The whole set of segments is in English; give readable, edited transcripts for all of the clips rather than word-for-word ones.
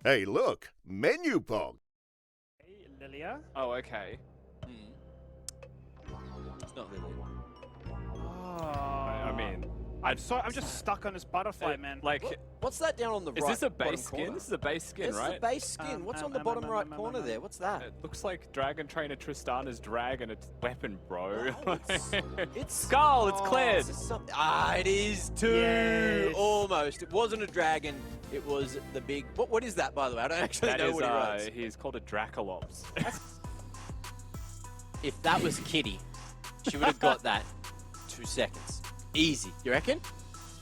Hey, look, Menulog. Hey, Lilia. Oh, okay. It's not Lily. Oh. I mean, I'm just stuck on this butterfly, man. like, What's that down on the is right? this a bottom base skin? corner? This is a base skin, This right? is a base skin. What's on the bottom right corner there? What's that? It looks like Dragon Trainer Tristana's drag and its weapon, bro. No, it's Skull, it's cleared. It is too. Yes. Almost. It wasn't a dragon. It was the big. What is that, by the way? I don't actually That know is, what he writes. he's called a Dracolops. If that was Kitty, she would have got that 2 seconds. Easy. You reckon?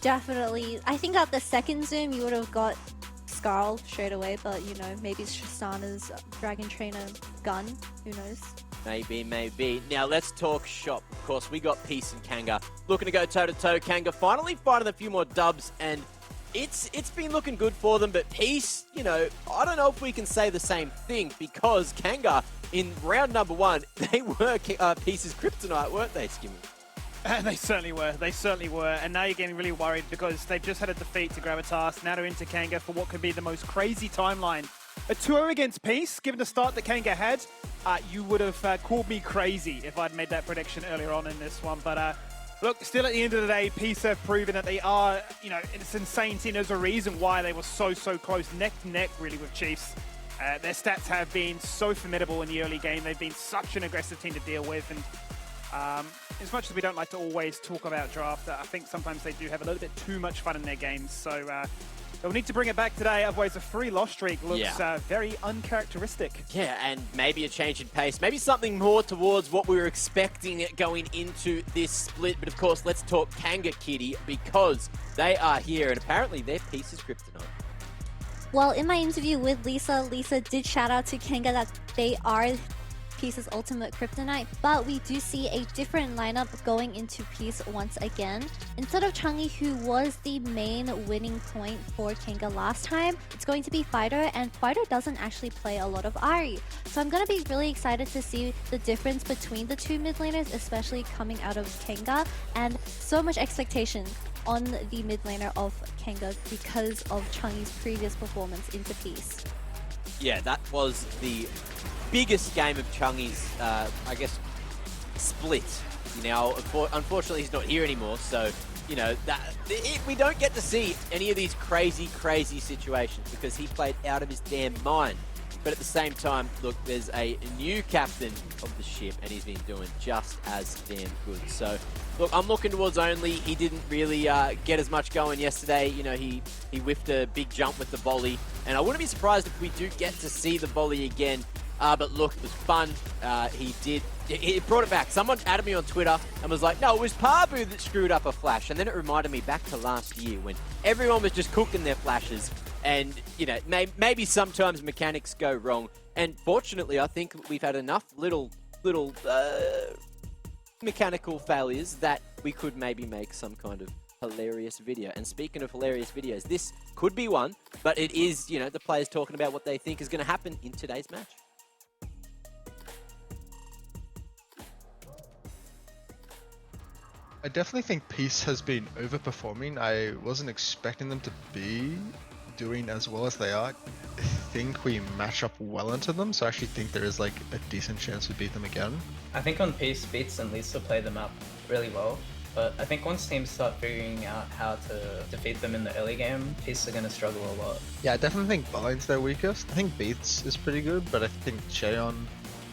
Definitely. I think at the second zoom you would have got Skarl straight away, but you know, maybe it's Tristana's Dragon Trainer gun. Who knows? Maybe. Now let's talk shop. Of course, we got Peace and Kanga looking to go toe-to-toe. Kanga finally finding a few more dubs, and it's been looking good for them, but Peace, you know, I don't know if we can say the same thing, because Kanga, in round number 1, they were Peace's kryptonite, weren't they, Skimmy? They certainly were. They certainly were. And now you're getting really worried because they've just had a defeat to Gravitas. Now they're into Kanga for what could be the most crazy timeline. A 2-0 against Peace, given the start that Kanga had, you would have called me crazy if I'd made that prediction earlier on in this one. But look, still at the end of the day, Peace have proven that they are, you know, it's insane team. There's a reason why they were so close, neck to neck, really, with Chiefs. Their stats have been so formidable in the early game. They've been such an aggressive team to deal with. And as much as we don't like to always talk about draft, I think sometimes they do have a little bit too much fun in their games. So they'll need to bring it back today, otherwise a 3-loss streak looks very uncharacteristic. Yeah, and maybe a change in pace. Maybe something more towards what we were expecting going into this split. But of course, let's talk Kanga, Kitty, because they are here, and apparently their Peace is kryptonite. Well, in my interview with Lisa did shout out to Kanga that they are Peace's ultimate kryptonite, but we do see a different lineup going into Peace once again. Instead of Changi, who was the main winning point for Kanga last time, it's going to be Fighter, and Fighter doesn't actually play a lot of Ahri. So I'm going to be really excited to see the difference between the two mid laners, especially coming out of Kanga, and so much expectation on the mid laner of Kanga because of Changi's previous performance into Peace. Yeah, that was the biggest game of Chungy's, I guess, split. You know, unfortunately he's not here anymore, so, you know, we don't get to see any of these crazy situations because he played out of his damn mind. But at the same time, look, there's a new captain of the ship, and he's been doing just as damn good. So, look, I'm looking towards Only. He didn't really get as much going yesterday. You know, he whiffed a big jump with the volley, and I wouldn't be surprised if we do get to see the volley again. But look, it was fun. He brought it back. Someone added me on Twitter and was like, no, it was Pabu that screwed up a flash. And then it reminded me back to last year when everyone was just cooking their flashes. And, you know, maybe sometimes mechanics go wrong. And fortunately, I think we've had enough little mechanical failures that we could maybe make some kind of hilarious video. And speaking of hilarious videos, this could be one, but it is, you know, the players talking about what they think is going to happen in today's match. I definitely think Peace has been overperforming. I wasn't expecting them to be doing as well as they are. I think we match up well into them, so I actually think there is like a decent chance we beat them again. I think on Peace, Beats and Lisa play them up really well, but I think once teams start figuring out how to defeat them in the early game, Peace are going to struggle a lot. Yeah, I definitely think Botlane's their weakest. I think Beats is pretty good, but I think Cheon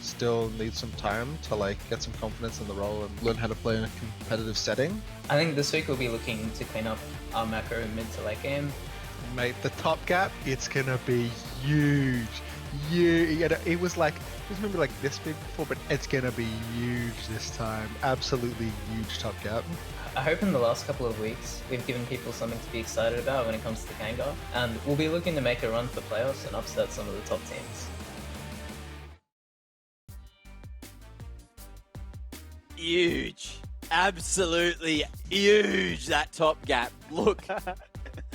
still needs some time to like get some confidence in the role and learn how to play in a competitive setting. I think this week we'll be looking to clean up our macro mid to late game. Mate, the top gap, it's gonna be huge. Yeah, it was maybe like this big before, but it's gonna be huge this time. Absolutely huge top gap. I hope in the last couple of weeks we've given people something to be excited about when it comes to Kanga, and we'll be looking to make a run for playoffs and upset some of the top teams. Huge. Absolutely huge, that top gap. Look,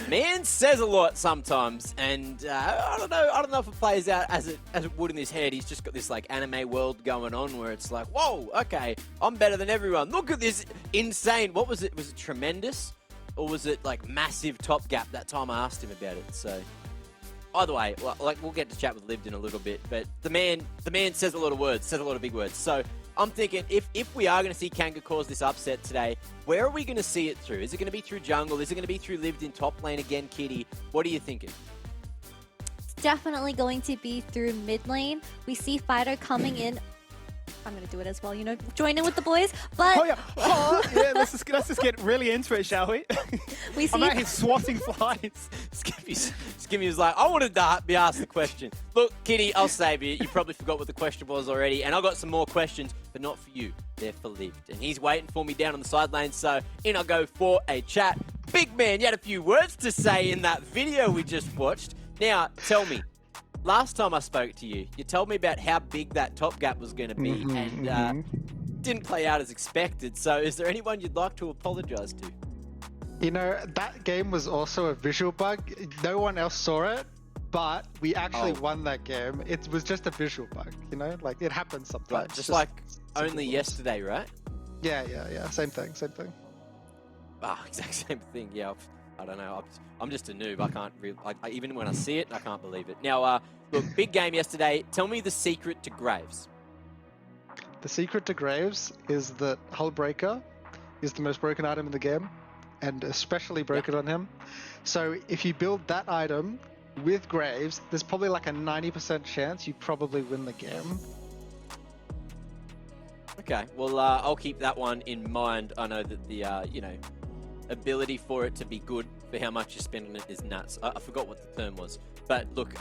man says a lot sometimes, and I don't know if it plays out as it would in his head. He's just got this like anime world going on where it's like, whoa, okay, I'm better than everyone. Look at this insane. What was it? Was it tremendous, or was it like massive top gap? That time I asked him about it. So either way, like we'll get to chat with Lived in a little bit, but the man says a lot of words, says a lot of big words. So I'm thinking if we are going to see Kanga cause this upset today, where are we going to see it through? Is it going to be through jungle? Is it going to be through Lived in top lane again, Kitty? What are you thinking? It's definitely going to be through mid lane. We see Fighter coming in. I'm going to do it as well, you know, join in with the boys. But yeah, let's just get really into it, shall we? we see I'm out here swatting flies. Skimmy was like, I wanted to be asked the question. Look, Kitty, I'll save you. You probably forgot what the question was already, and I got some more questions, but not for you. They're for Lived, and he's waiting for me down on the side lane. So in I'll go for a chat. Big man, you had a few words to say in that video we just watched. Now, tell me. Last time I spoke to you, you told me about how big that top gap was going to be, and didn't play out as expected. So is there anyone you'd like to apologise to? You know, that game was also a visual bug. No one else saw it, but we actually won that game. It was just a visual bug, you know? Like, it happens sometimes. Right, just like only yesterday, right? Yeah. Same thing. Ah, exact same thing. Yeah, I don't know. I'm just a noob. I can't really... even when I see it, I can't believe it. Now, look, big game yesterday. Tell me the secret to Graves. The secret to Graves is that Hull Breaker is the most broken item in the game, and especially broken on him. So if you build that item with Graves, there's probably like a 90% chance you probably win the game. Okay, well, I'll keep that one in mind. I know that the, ability for it to be good for how much you spend on it is nuts. I forgot what the term was. But look,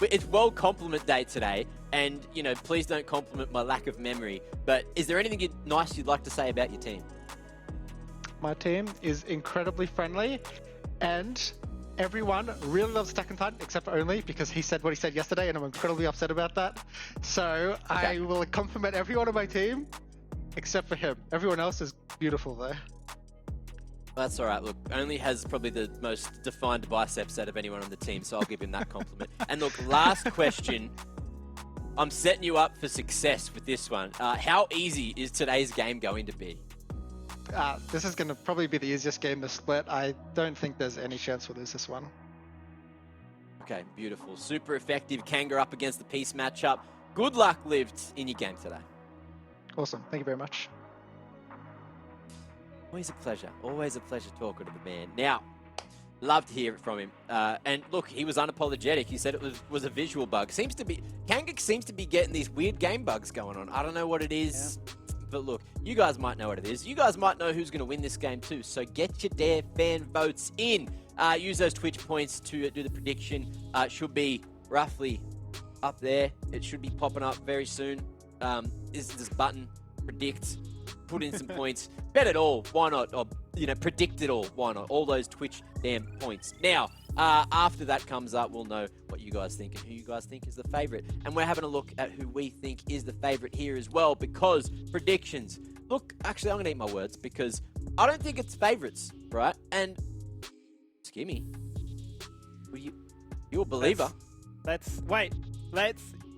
it's World Compliment Day today, and, please don't compliment my lack of memory. But is there anything nice you'd like to say about your team? My team is incredibly friendly, and everyone really loves Attack on Titan, except for Only, because he said what he said yesterday, and I'm incredibly upset about that. So okay. I will compliment everyone on my team, except for him. Everyone else is beautiful there. That's all right. Look, Only has probably the most defined biceps out of anyone on the team, so I'll give him that compliment. And look, last question. I'm setting you up for success with this one. How easy is today's game going to be? This is going to probably be the easiest game to split. I don't think there's any chance we'll lose this one. Okay, beautiful. Super effective. Kanga up against the Peace matchup. Good luck, Lived, in your game today. Awesome. Thank you very much. Always a pleasure. Always a pleasure talking to the man. Now, love to hear it from him. And look, he was unapologetic. He said it was a visual bug. Kanga seems to be getting these weird game bugs going on. I don't know what it is. Yeah. But look, you guys might know what it is. You guys might know who's going to win this game too. So get your Dare fan votes in. Use those Twitch points to do the prediction. It should be roughly up there. It should be popping up very soon. Is this button, predict, put in some points. Bet it all, why not? Or, predict it all, why not? All those Twitch damn points. Now, after that comes up, we'll know what you guys think and who you guys think is the favorite. And we're having a look at who we think is the favorite here as well, because predictions. Look, actually, I'm going to eat my words, because I don't think it's favorites, right? And Skimmy, you're a believer.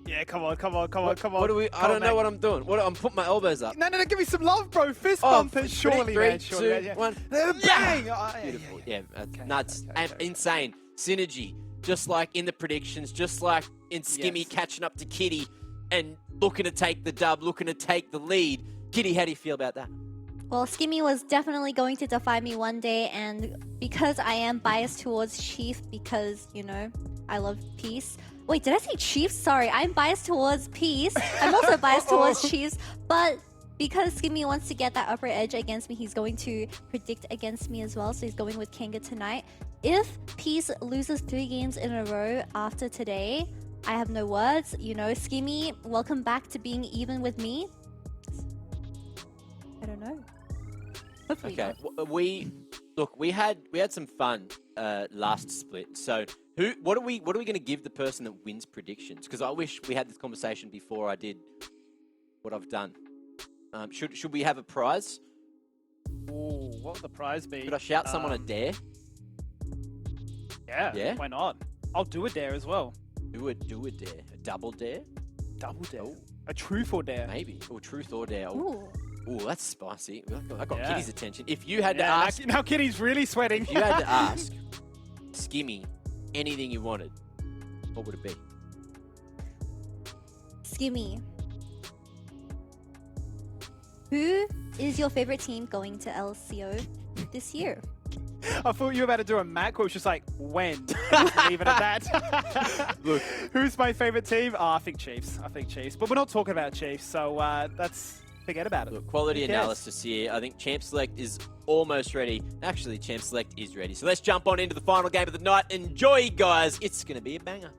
Yeah, come on. What do we? I don't know what I'm doing. I'm putting my elbows up. No, give me some love, bro. Fist bumpers, surely, man. Three, 2, 1. Bang! Beautiful. Yeah, nuts. And insane. Synergy. Just like in the predictions, just like in Skimmy catching up to Kitty and looking to take the dub, looking to take the lead. Kitty, how do you feel about that? Well, Skimmy was definitely going to defy me one day, and because I am biased towards Chief, because, I love Peace. Wait, did I say Chiefs? Sorry, I'm biased towards Peace. I'm also biased towards Chiefs, but because Skimmy wants to get that upper edge against me, he's going to predict against me as well, so he's going with Kanga tonight. If Peace loses 3 games in a row after today, I have no words. Skimmy, welcome back to being even with me. I don't know. Hopefully okay, we had some fun last split. So what are we going to give the person that wins predictions? Because I wish we had this conversation before I did what I've done. Should we have a prize? Ooh, what would the prize be? Could I shout someone a dare? Yeah. Why not? I'll do a dare as well. Do a dare. A double dare? Double dare. Oh. A truth or dare? Maybe. Or truth or dare. Ooh, that's spicy. I got Yeah. Kitty's attention. If you had to ask... Now Kitty's really sweating. If you had to ask Skimmy anything you wanted, what would it be? Skimmy. Who is your favorite team going to LCO this year? I thought you were about to do a Mac, where it was just like, when? Leave it at that. Look. Who's my favorite team? I think Chiefs. But we're not talking about Chiefs, so forget about it. Look, quality Who cares? analysis here. I think Champ Select is almost ready. Actually, Champ Select is ready. So let's jump on into the final game of the night. Enjoy, guys. It's going to be a banger.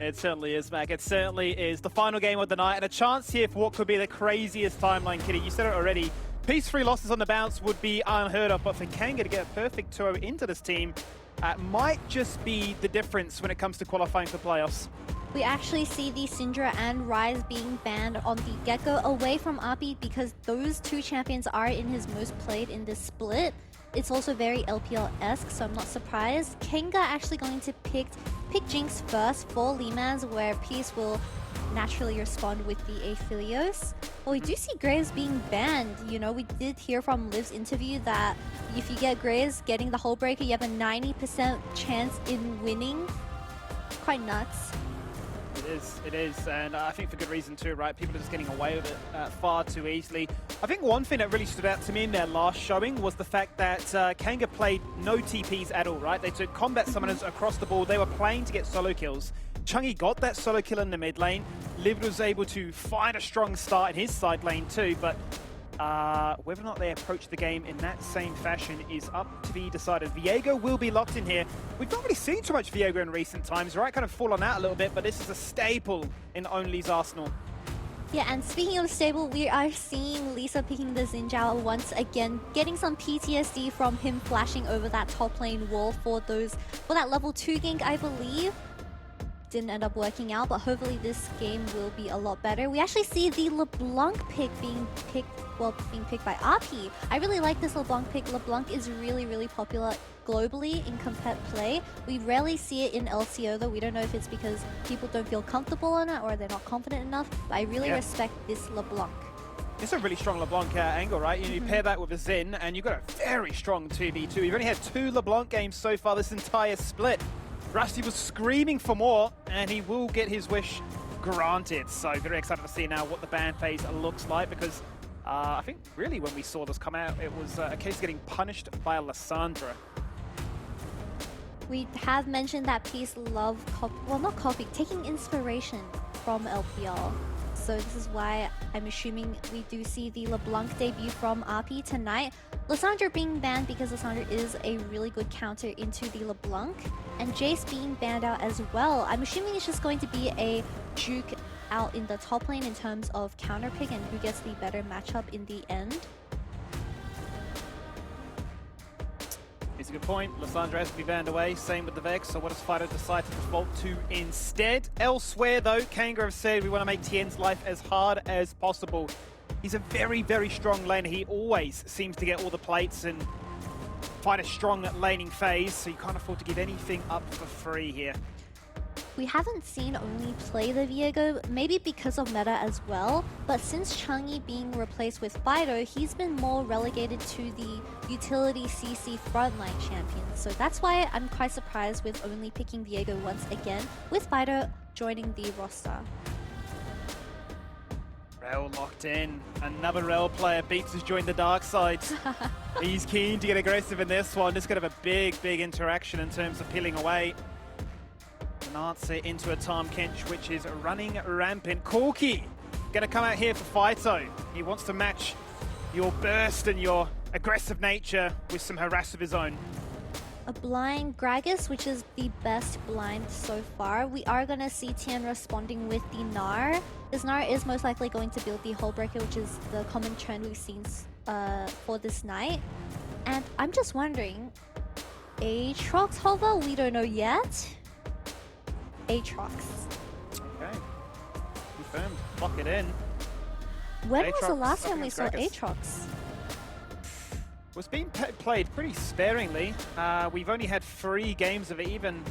It certainly is, Mac. It certainly is. The final game of the night, and a chance here for what could be the craziest timeline, Kitty. You said it already. Piece 3 losses on the bounce would be unheard of, but for Kanga to get a perfect 2-0 into this team might just be the difference when it comes to qualifying for playoffs. We actually see the Syndra and Ryze being banned on the get-go away from Api because those two champions are in his most played in this split. It's also very LPL-esque, so I'm not surprised. Kanga actually going to pick Jinx first for Limans, where Peace will naturally respond with the Aphelios. Well, we do see Graves being banned. You know, we did hear from Liv's interview that if you get Graves getting the Hull Breaker, you have a 90% chance in winning. Quite nuts. It is, and I think for good reason too, right? People are just getting away with it far too easily. I think one thing that really stood out to me in their last showing was the fact that Kanga played no TPs at all, right? They took combat summoners across the board. They were playing to get solo kills. Chungy got that solo kill in the mid lane. Liv was able to find a strong start in his side lane too, but whether or not they approach the game in that same fashion is up to be decided. Viego will be locked in here. We've not really seen too much Viego in recent times, right? Kind of fallen out a little bit, but this is a staple in Only's arsenal. Yeah, and speaking of stable, we are seeing Lisa picking the Xin Zhao once again, getting some PTSD from him flashing over that top lane wall for that level 2 gank, I believe. Didn't end up working out, but hopefully this game will be a lot better. We actually see the LeBlanc pick being picked by RP. I really like this LeBlanc pick. LeBlanc is really, really popular globally in compet play. We rarely see it in LCO though. We don't know if it's because people don't feel comfortable on it or they're not confident enough, but I really respect this LeBlanc. It's a really strong LeBlanc angle, right? You pair that with a Xin, and you've got a very strong 2v2. You've only had 2 LeBlanc games so far this entire split. Rusty was screaming for more, and he will get his wish granted. So very excited to see now what the ban phase looks like, because I think really when we saw this come out, it was a case of getting punished by Lissandra. We have mentioned that Peace love taking inspiration from LPL. So this is why I'm assuming we do see the LeBlanc debut from RP tonight. Lissandra being banned because Lissandra is a really good counter into the LeBlanc. And Jace being banned out as well. I'm assuming it's just going to be a juke out in the top lane in terms of counter pick and who gets the better matchup in the end. It's a good point. Lissandra has to be banned away. Same with the Vex. So what does Fido decide to default to instead? Elsewhere, though, Kanga have said we want to make Tien's life as hard as possible. He's a very, very strong laner. He always seems to get all the plates and find a strong laning phase. So you can't afford to give anything up for free here. We haven't seen Only play the Viego, maybe because of meta as well, but since Chang'e being replaced with Fido, he's been more relegated to the utility CC frontline champion. So that's why I'm quite surprised with Only picking Viego once again, with Fido joining the roster. Rel locked in. Another Rel player. Beats has joined the dark side. He's keen to get aggressive in this one. Just going to have a big, big interaction in terms of peeling away. An answer into a Tahm Kench, which is running rampant. Corki going to come out here for Fido. He wants to match your burst and your aggressive nature with some harass of his own. A blind Gragas, which is the best blind so far. We are going to see Tien responding with the Gnar. This Gnar is most likely going to build the Hullbreaker, which is the common trend we've seen for this night. And I'm just wondering, Aatrox hover? We don't know yet. Aatrox. Okay. Confirmed. Lock it in. When was the Aatrox last up time we against saw Gragas. Aatrox? Was being played pretty sparingly. We've only had 3 games of it. Even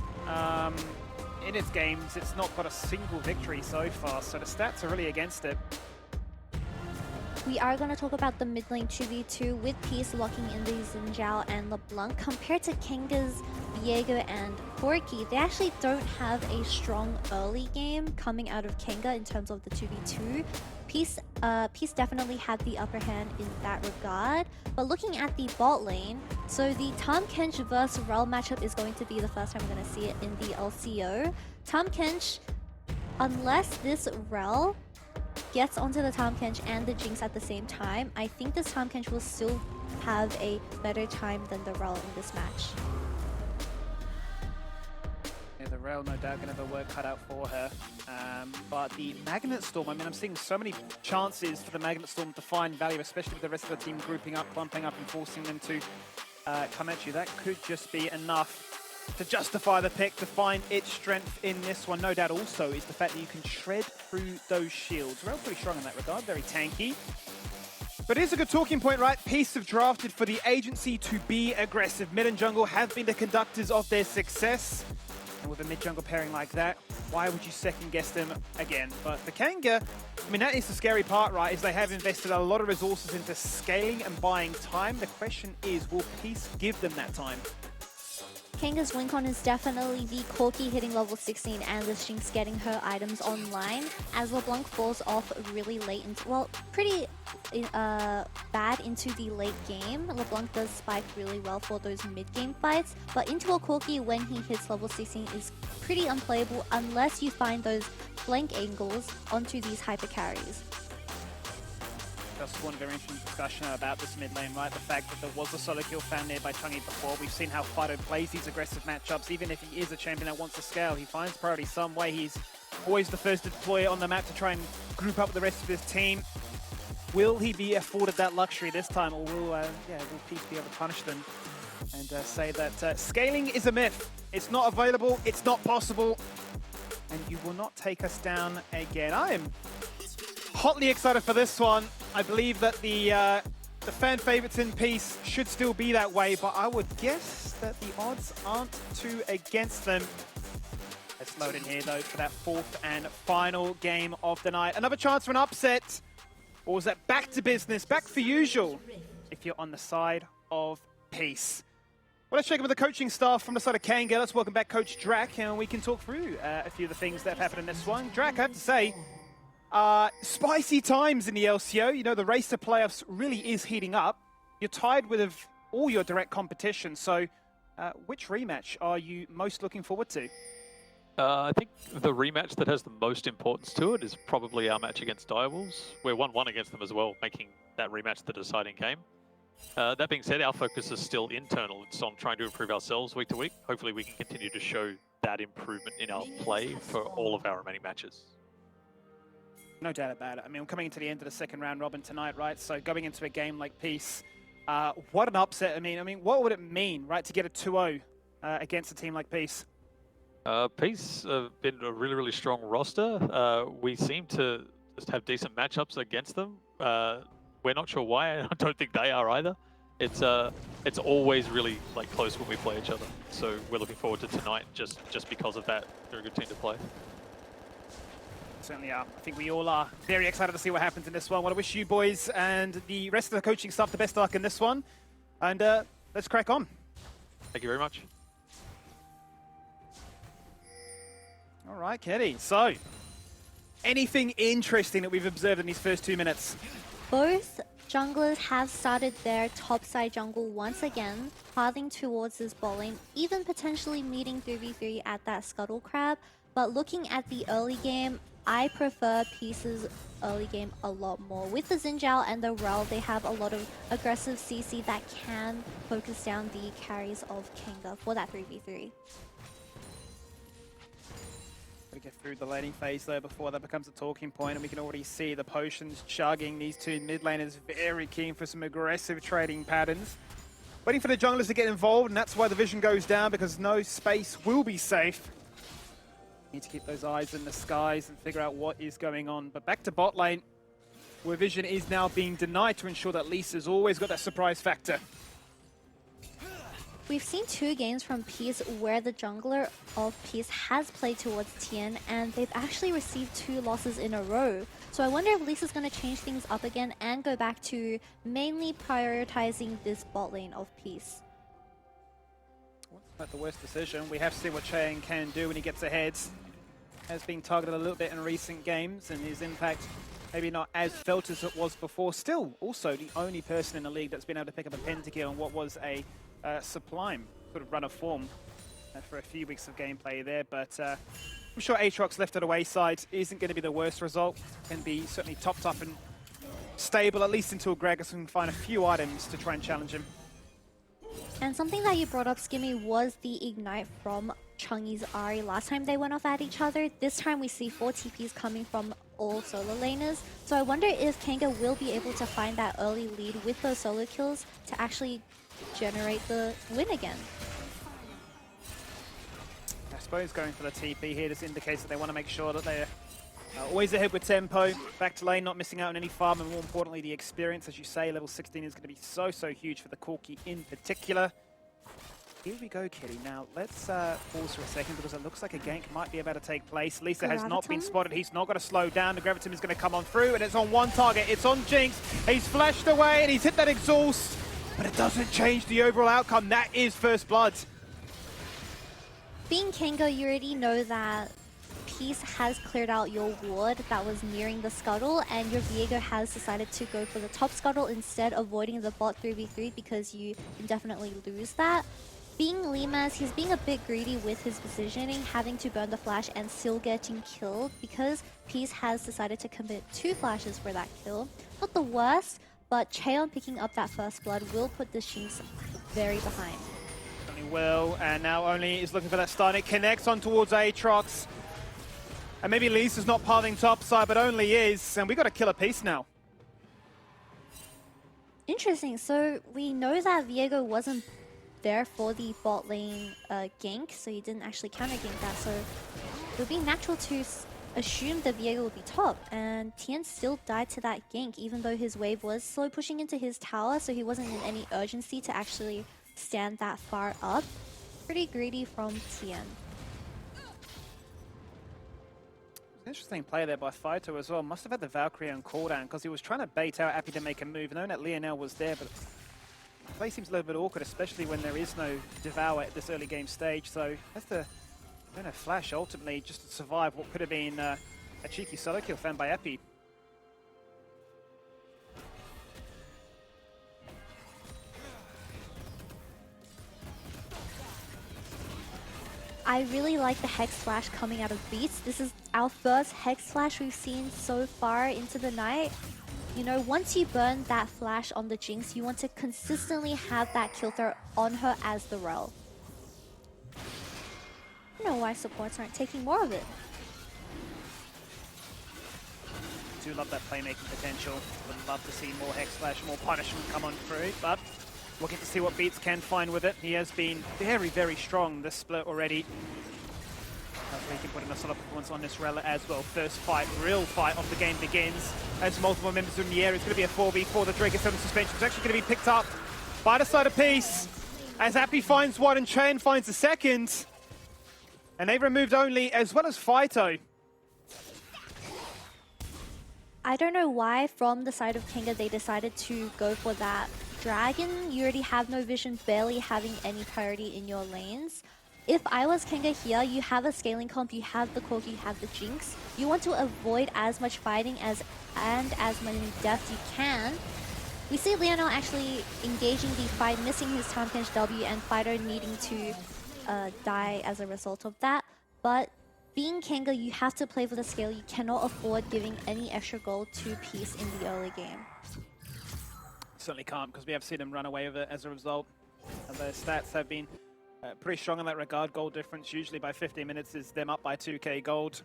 in its games, it's not got a single victory so far, so the stats are really against it. We are going to talk about the mid lane 2v2 with Peace locking in the Xin Zhao and LeBlanc compared to Kanga's Diego and Forky, they actually don't have a strong early game coming out of Kanga in terms of the 2v2. Peace definitely had the upper hand in that regard. But looking at the bot lane, so the Tahm Kench vs Rel matchup is going to be the first time we're going to see it in the LCO. Tahm Kench, unless this Rel gets onto the Tahm Kench and the Jinx at the same time, I think this Tahm Kench will still have a better time than the Rel in this match. Yeah, the Rel no doubt going to have a work cut out for her. But the Magnet Storm, I mean, I'm seeing so many chances for the Magnet Storm to find value, especially with the rest of the team grouping up, clumping up, and forcing them to come at you. That could just be enough to justify the pick, to find its strength in this one. No doubt also is the fact that you can shred through those shields. Rel pretty strong in that regard, very tanky. But it is a good talking point, right? Peace have drafted for the agency to be aggressive. Mid and jungle have been the conductors of their success. And with a mid-jungle pairing like that, why would you second-guess them again? But the Kanga, I mean, that is the scary part, right? Is they have invested a lot of resources into scaling and buying time. The question is, will Peace give them that time? Kanga's win-con is definitely the Corki hitting level 16 and the Jinx getting her items online as LeBlanc falls off really late into, well, pretty bad into the late game. LeBlanc does spike really well for those mid-game fights, but into a Corki when he hits level 16 is pretty unplayable unless you find those flank angles onto these hyper carries. Just one very interesting discussion about this mid lane, right? The fact that there was a solo kill found there by Chungy before. We've seen how Fido plays these aggressive matchups. Even if he is a champion that wants to scale, he finds priority some way. He's always the first to deploy on the map to try and group up with the rest of his team. Will he be afforded that luxury this time, or will Peace be able to punish them and say that scaling is a myth? It's not available, it's not possible, and you will not take us down again. I am hotly excited for this one. I believe that the fan favorites in Peace should still be that way, but I would guess that the odds aren't too against them. Let's load in here though for that fourth and final game of the night. Another chance for an upset, or was that back to business, back for usual, if you're on the side of Peace? Well, let's check in with the coaching staff from the side of Kanga. Let's welcome back Coach Drac, and we can talk through a few of the things that have happened in this one. Drac, I have to say, spicy times in the LCO. You know, the race to playoffs really is heating up. You're tied with all your direct competition. So which rematch are you most looking forward to? I think the rematch that has the most importance to it is probably our match against Direwolves. We're 1-1 against them as well, making that rematch the deciding game. That being said, our focus is still internal. It's on trying to improve ourselves week to week. Hopefully we can continue to show that improvement in our play for all of our remaining matches. No doubt about it. I mean, we're coming into the end of the second round robin tonight, right? So going into a game like Peace, what an upset. I mean, what would it mean, right, to get a 2-0 against a team like Peace? Peace have been a really, really strong roster. We seem to just have decent matchups against them. We're not sure why, and I don't think they are either. It's always really close when we play each other. So we're looking forward to tonight just because of that. They're a good team to play. Certainly are. I think we all are very excited to see what happens in this one. I want to wish you boys and the rest of the coaching staff the best luck in this one. And let's crack on. Thank you very much. All right, Keddy. So, anything interesting that we've observed in these first 2 minutes? Both junglers have started their topside jungle once again, pathing towards this bot lane, even potentially meeting 3v3 at that Scuttle Crab. But looking at the early game, I prefer Peace's early game a lot more. With the Xinjiao and the Rel, they have a lot of aggressive CC that can focus down the carries of Kanga for that 3v3. Gotta get through the laning phase though before that becomes a talking point, and we can already see the potions chugging. These two mid laners very keen for some aggressive trading patterns. Waiting for the junglers to get involved, and that's why the vision goes down, because no space will be safe. Need to keep those eyes in the skies and figure out what is going on. But back to bot lane, where vision is now being denied to ensure that Lisa's always got that surprise factor. We've seen 2 games from Peace where the jungler of Peace has played towards Tien, and they've actually received 2 losses in a row. So I wonder if Lisa's going to change things up again and go back to mainly prioritizing this bot lane of Peace. Not the worst decision. We have to see what Cheyenne can do when he gets ahead. Has been targeted a little bit in recent games, and his impact maybe not as felt as it was before. Still, also the only person in the league that's been able to pick up a pentakill on what was a sublime sort of run of form for a few weeks of gameplay there. But I'm sure Aatrox left at a wayside isn't going to be the worst result. Can be certainly topped up and stable, at least until Gragas can find a few items to try and challenge him. And something that you brought up, Skimmy, was the ignite from Chungy's Ahri last time they went off at each other. This time we see 4 TPs coming from all solo laners. So I wonder if Kanga will be able to find that early lead with those solo kills to actually generate the win again. I suppose going for the TP here just indicates that they want to make sure that they're always ahead with tempo, back to lane, not missing out on any farm, and more importantly, the experience. As you say, level 16 is going to be so huge for the Corki in particular. Here we go, Kitty. Now, let's pause for a second because it looks like a gank might be about to take place. Lisa has not been spotted. He's not going to slow down. The Gravitum is going to come on through, and it's on one target. It's on Jinx. He's flashed away, and he's hit that exhaust, but it doesn't change the overall outcome. That is first blood. Being Kanga, you already know that Peace has cleared out your ward that was nearing the scuttle, and your Viego has decided to go for the top scuttle instead, avoiding the bot 3v3 because you can definitely lose that. Being Limas, he's being a bit greedy with his positioning, having to burn the flash and still getting killed because Peace has decided to commit 2 flashes for that kill. Not the worst, but Cheon picking up that first blood will put the Shinx very behind. Certainly will, and now only is looking for that stun. It connects on towards Aatrox. And maybe Lisa's not piling topside, but only is. And we got to kill a piece now. Interesting. So we know that Viego wasn't there for the bot lane gank, so he didn't actually counter gank that. So it would be natural to assume that Viego would be top. And Tien still died to that gank, even though his wave was slow pushing into his tower, so he wasn't in any urgency to actually stand that far up. Pretty greedy from Tien. Interesting play there by Fighter as well. Must have had the Valkyrie on cooldown because he was trying to bait out Appy to make a move, knowing that Lionel was there, but the play seems a little bit awkward, especially when there is no Devour at this early game stage. So has to flash ultimately just to survive what could have been a cheeky solo kill found by Appy. I really like the Hex Flash coming out of Beats. This is our first Hex Flash we've seen so far into the night. You know, once you burn that flash on the Jinx, you want to consistently have that kill throw on her as the rel. I don't know why supports aren't taking more of it. Do love that playmaking potential. Would love to see more Hex Flash, more punishment come on through, but we'll get to see what Beats can find with it. He has been very strong this split already. Hopefully he can put in a solid performance on this Rella as well. First fight, real fight of the game begins. As multiple members in the air, it's going to be a 4v4. The Drake is still in suspension. It's actually going to be picked up by the side of Peace. As Appy finds one and Chain finds the second. And they've removed Only as well as Phyto. I don't know why from the side of Kanga they decided to go for that Dragon. You already have no vision, barely having any priority in your lanes. If I was Kanga here, you have a scaling comp, you have the Corki, you have the Jinx. You want to avoid as much fighting and as many deaths you can. We see Lionel actually engaging the fight, missing his time pinch W, and Fighter needing to die as a result of that. But being Kanga, you have to play for the scale. You cannot afford giving any extra gold to Peace in the early game. Certainly can't, because we have seen him run away with it as a result. And their stats have been pretty strong in that regard. Gold difference usually by 15 minutes is them up by 2k gold.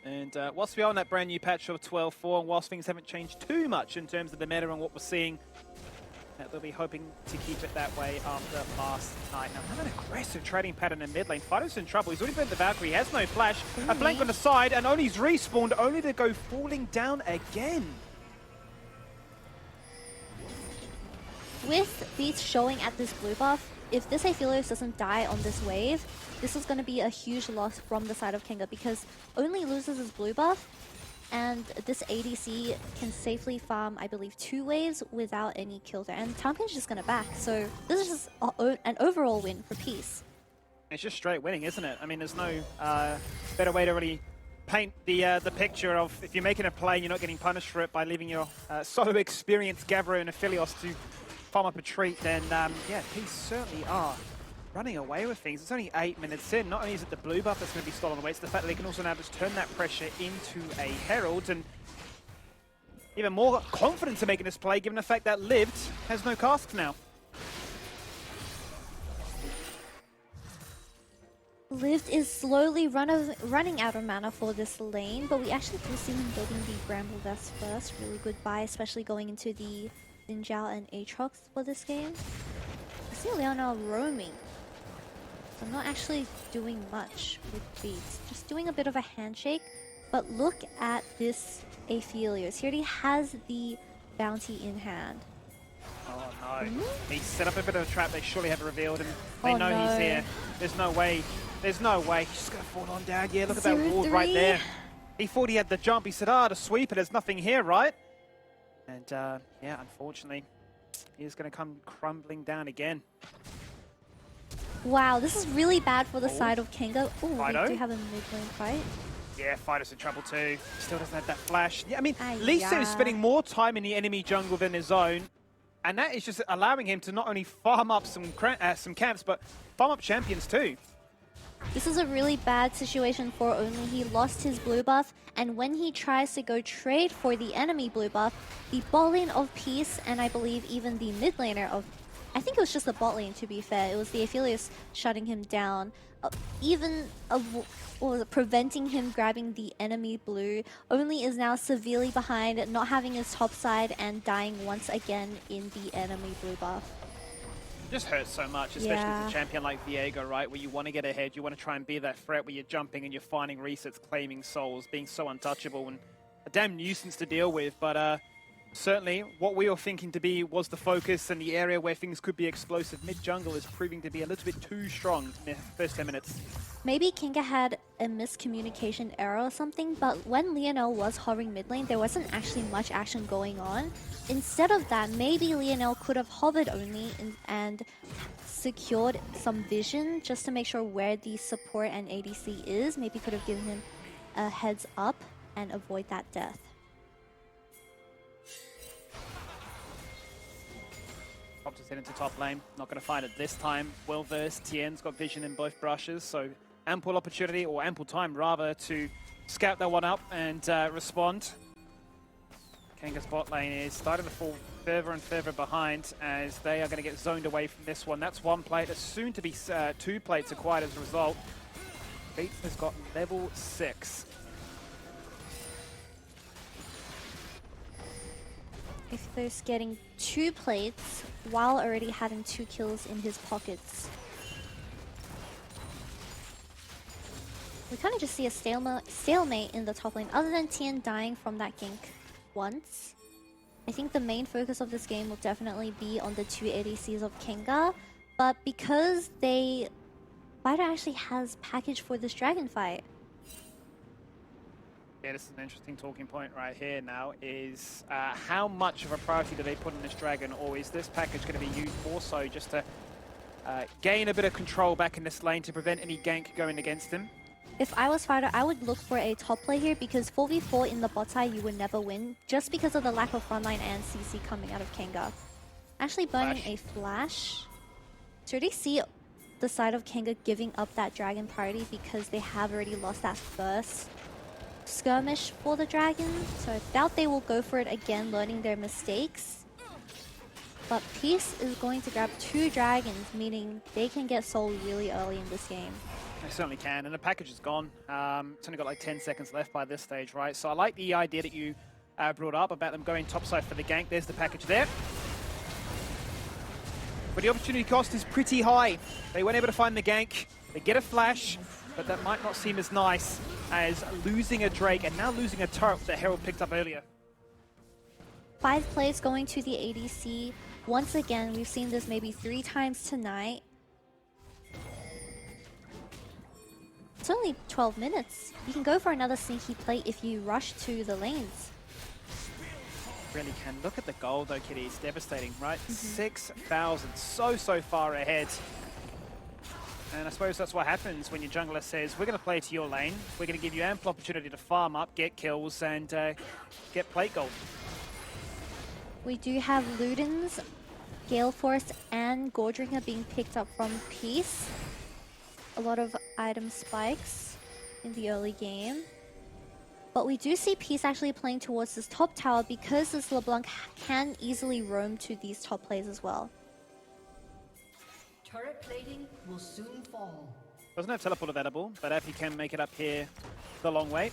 And whilst we are on that brand new patch of 12.4, and whilst things haven't changed too much in terms of the meta and what we're seeing, they'll be hoping to keep it that way after last night. Now, have an aggressive trading pattern in mid lane. Fighter's in trouble. He's already burned the Valkyrie. He has no flash. A flank on the side, and Oni's respawned, only to go falling down again. With Beats showing at this blue buff, if this Aphelios doesn't die on this wave, this is going to be a huge loss from the side of Kanga because Only loses his blue buff, and this ADC can safely farm, I believe, 2 waves without any kill there. And Tompkin's just going to back, so this is just an overall win for Peace. It's just straight winning, isn't it? I mean, there's no better way to really paint the picture of if you're making a play and you're not getting punished for it by leaving your solo experienced Gavro and Aphelios to farm up a treat, then yeah, Peace certainly are running away with things. It's only 8 minutes in. Not only is it the blue buff that's going to be stolen away, it's the fact that they can also now just turn that pressure into a Herald, and even more confidence in making this play given the fact that Lived has no casks now. Lived is slowly running out of mana for this lane, but we actually do see him building the Bramble Vest first. Really good buy, especially going into the Ninjao and Aatrox for this game. I see Leona roaming, so not actually doing much with beats, just doing a bit of a handshake. But look at this Aphelios. He already has the bounty in hand. Oh no, he set up a bit of a trap. They surely have revealed him. They know he's here. There's no way. There's no way. He's just going to fall on down. Yeah, look at that ward right there. He thought he had the jump. He said, to sweep it. There's nothing here, right? And yeah, unfortunately, he is going to come crumbling down again. Wow, this is really bad for the side of Kanga. Oh, Fido? we do have a mid-lane fight. Yeah, Fido's in trouble too. He still doesn't have that flash. Yeah, I mean, Lisa is spending more time in the enemy jungle than his own. And that is just allowing him to not only farm up some camps, but farm up champions too. This is a really bad situation for Only. He lost his blue buff, and when he tries to go trade for the enemy blue buff, the bot lane of Peace, and I believe even the mid laner of... I think it was just the bot lane, to be fair. It was the Aphelios shutting him down. Preventing him grabbing the enemy blue. Only is now severely behind, not having his top side and dying once again in the enemy blue buff. It just hurts so much, especially as a champion like Viego, right? Where you want to get ahead, you want to try and be that threat where you're jumping and you're finding resets, claiming souls, being so untouchable and a damn nuisance to deal with. But certainly what we were thinking to be was the focus and the area where things could be explosive. Mid-jungle is proving to be a little bit too strong in the first 10 minutes. Maybe Kanga had a miscommunication error or something, but when Lionel was hovering mid lane, there wasn't actually much action going on. Instead of that, maybe Lionel could have hovered Only and secured some vision just to make sure where the support and ADC is. Maybe could have given him a heads up and avoid that death. Popped his head into top lane. Not going to find it this time. Well versed. Tien's got vision in both brushes, so ample opportunity, or ample time rather, to scout that one up and respond. Kanga's bot lane is starting to fall further and further behind as they are going to get zoned away from this one. That's one plate. It's soon to be 2 plates acquired as a result. Beats has got level 6. Aphelios getting 2 plates while already having 2 kills in his pockets. We kind of just see a stalemate in the top lane, other than Tien dying from that gank once. I think the main focus of this game will definitely be on the 2 ADCs of Kanga, but because Fido actually has package for this dragon fight. Yeah, this is an interesting talking point right here now, is how much of a priority do they put on this dragon, or is this package going to be used more so just to gain a bit of control back in this lane to prevent any gank going against him? If I was Fido, I would look for a top play here, because 4v4 in the bot side you would never win, just because of the lack of frontline and CC coming out of Kanga. Actually burning a flash. So already see the side of Kanga giving up that dragon party because they have already lost that first skirmish for the dragon. So I doubt they will go for it again, learning their mistakes. But Peace is going to grab 2 dragons, meaning they can get sold really early in this game. They certainly can, and the package is gone. It's only got like 10 seconds left by this stage, right? So I like the idea that you brought up about them going topside for the gank. There's the package there. But the opportunity cost is pretty high. They weren't able to find the gank. They get a flash, but that might not seem as nice as losing a Drake and now losing a turret that Herald picked up earlier. 5 plays going to the ADC. Once again, we've seen this maybe 3 times tonight. It's only 12 minutes. You can go for another sneaky play if you rush to the lanes. Really can. Look at the goal though, Kitty. It's devastating, right? 6,000. So far ahead. And I suppose that's what happens when your jungler says, we're going to play to your lane, we're going to give you ample opportunity to farm up, get kills, and get plate gold. We do have Ludens, Gale Force, and Gordringer being picked up from Peace. A lot of item spikes in the early game. But we do see Peace actually playing towards this top tower because this LeBlanc can easily roam to these top plays as well. Turret plating will soon fall. Doesn't have teleport available, but Appy can make it up here the long way.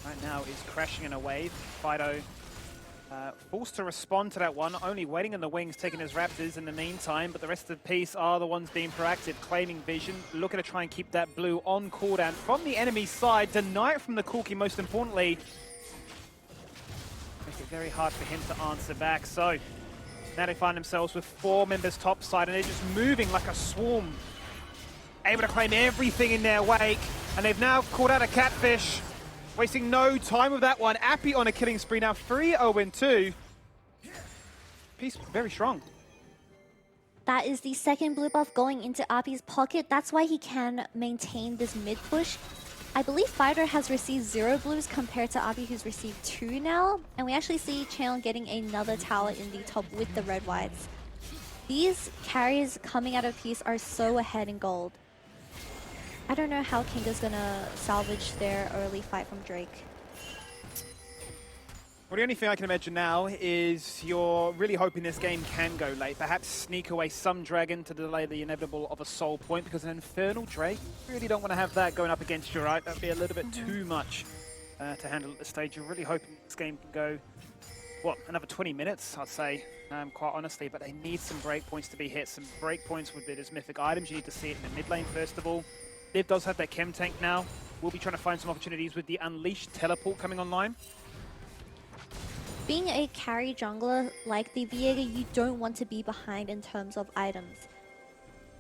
Right now is crashing in a wave. Fido forced to respond to that one, only waiting in the wings, taking his raptors in the meantime, but the rest of the piece are the ones being proactive, claiming vision, looking to try and keep that blue on cooldown from the enemy side, deny it from the Corki most importantly. Makes it very hard for him to answer back, so now they find themselves with 4 members top side and they're just moving like a swarm, able to claim everything in their wake, and they've now caught out a catfish. Wasting no time with that one. Appy on a killing spree now, 3-0-2. Peace very strong. That is the second blue buff going into Appy's pocket. That's why he can maintain this mid push. I believe Fighter has received 0 blues compared to Appy, who's received 2 now. And we actually see Channel getting another tower in the top with the red whites. These carries coming out of Peace are so ahead in gold. I don't know how Kanga's gonna salvage their early fight from Drake. Well, the only thing I can imagine now is you're really hoping this game can go late. Perhaps sneak away some dragon to delay the inevitable of a soul point, because an Infernal Drake, you really don't want to have that going up against you, right? That would be a little bit too much to handle at this stage. You're really hoping this game can go, what, another 20 minutes, I'd say, quite honestly. But they need some breakpoints to be hit. Some breakpoints with those mythic items. You need to see it in the mid lane, first of all. Liv does have that chem tank now. We'll be trying to find some opportunities with the Unleashed teleport coming online. Being a carry jungler like the Viega, you don't want to be behind in terms of items.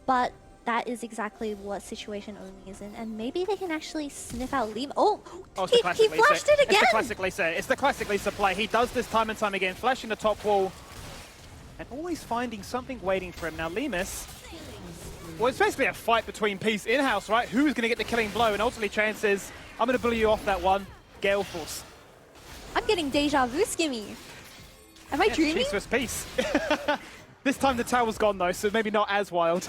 But that is exactly what Situation Only is in. And maybe they can actually sniff out Lima. Oh, it's he flashed it again! It's the classic Lisa. It's the classic Lisa play. He does this time and time again, flashing the top wall. And always finding something waiting for him. Now Lemus, well, it's basically a fight between Peace in-house, right? Who's going to get the killing blow? And ultimately, Chance says, I'm going to bully you off that one. Gale Force. I'm getting deja vu, Skimmy. Am I dreaming? Peace versus Peace. This time the tower's gone, though, so maybe not as wild.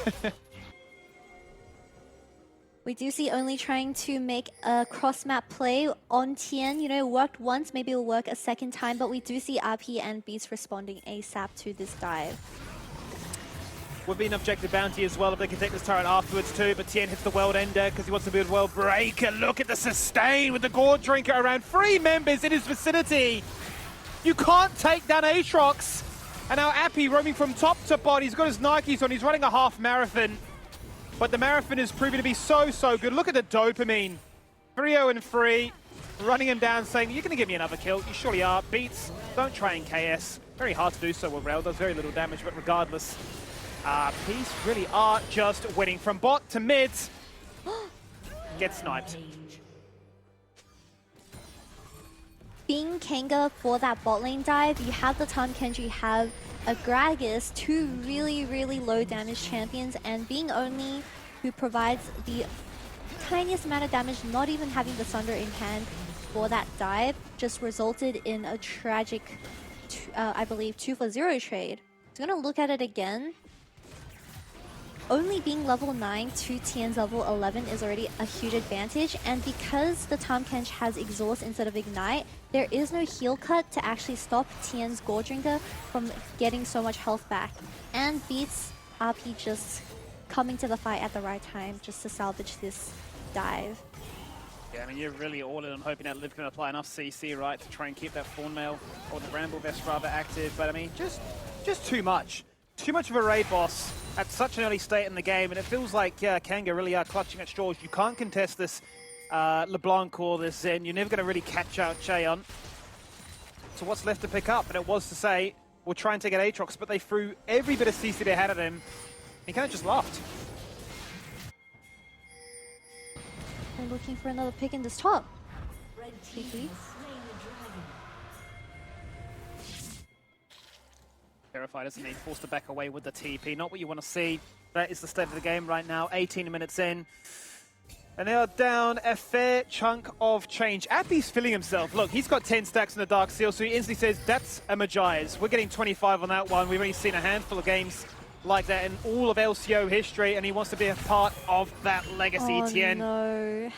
We do see Only trying to make a cross-map play on Tien. You know, it worked once, maybe it'll work a second time, but we do see RP and Beast responding ASAP to this dive. Would be an objective bounty as well if they can take this turret afterwards too, but Tien hits the world ender because he wants to build world breaker. Look at the sustain with the Gore Drinker around 3 members in his vicinity. You can't take down Aatrox. And now Appy roaming from top to bottom. He's got his Nikes on, he's running a half marathon. But the marathon is proving to be so good. Look at the dopamine. 3-0-3, running him down saying, you're gonna give me another kill, you surely are. Beats, don't try and KS. Very hard to do so with Rail, does very little damage, but regardless. Peace really are just winning from bot to mid. Get sniped. Being Kanga for that bot lane dive, you have the Tahm Kench, you have a Gragas, 2 really low damage champions, and being Only who provides the tiniest amount of damage, not even having the Sunder in hand for that dive, just resulted in a tragic, I believe, 2-for-0 trade. So I'm gonna look at it again. Only being level 9 to Tien's level 11 is already a huge advantage, and because the Tahm Kench has Exhaust instead of Ignite, there is no heal cut to actually stop Tien's Gore Drinker from getting so much health back, and beats RP just coming to the fight at the right time just to salvage this dive. Yeah, I mean, you're really all in on hoping that Liv can apply enough CC, right, to try and keep that Thornmail or the Bramble Vest rather active, but I mean, just too much. Too much of a raid boss at such an early state in the game, and it feels like Kanga really are clutching at straws. You can't contest this LeBlanc or this Zen. You're never going to really catch out Cheon. So what's left to pick up? And it was to say, we'll try and take out Aatrox, but they threw every bit of CC they had at him. He kind of just laughed. They're looking for another pick in this top. Terrified, isn't he? Forced to back away with the TP. Not what you want to see. That is the state of the game right now, 18 minutes in. And they are down a fair chunk of change. Appy's feeling himself. Look, he's got 10 stacks in the Dark Seal, so he instantly says, that's a Magi's. We're getting 25 on that one. We've only seen a handful of games like that in all of LCO history, and he wants to be a part of that legacy, Tien. No.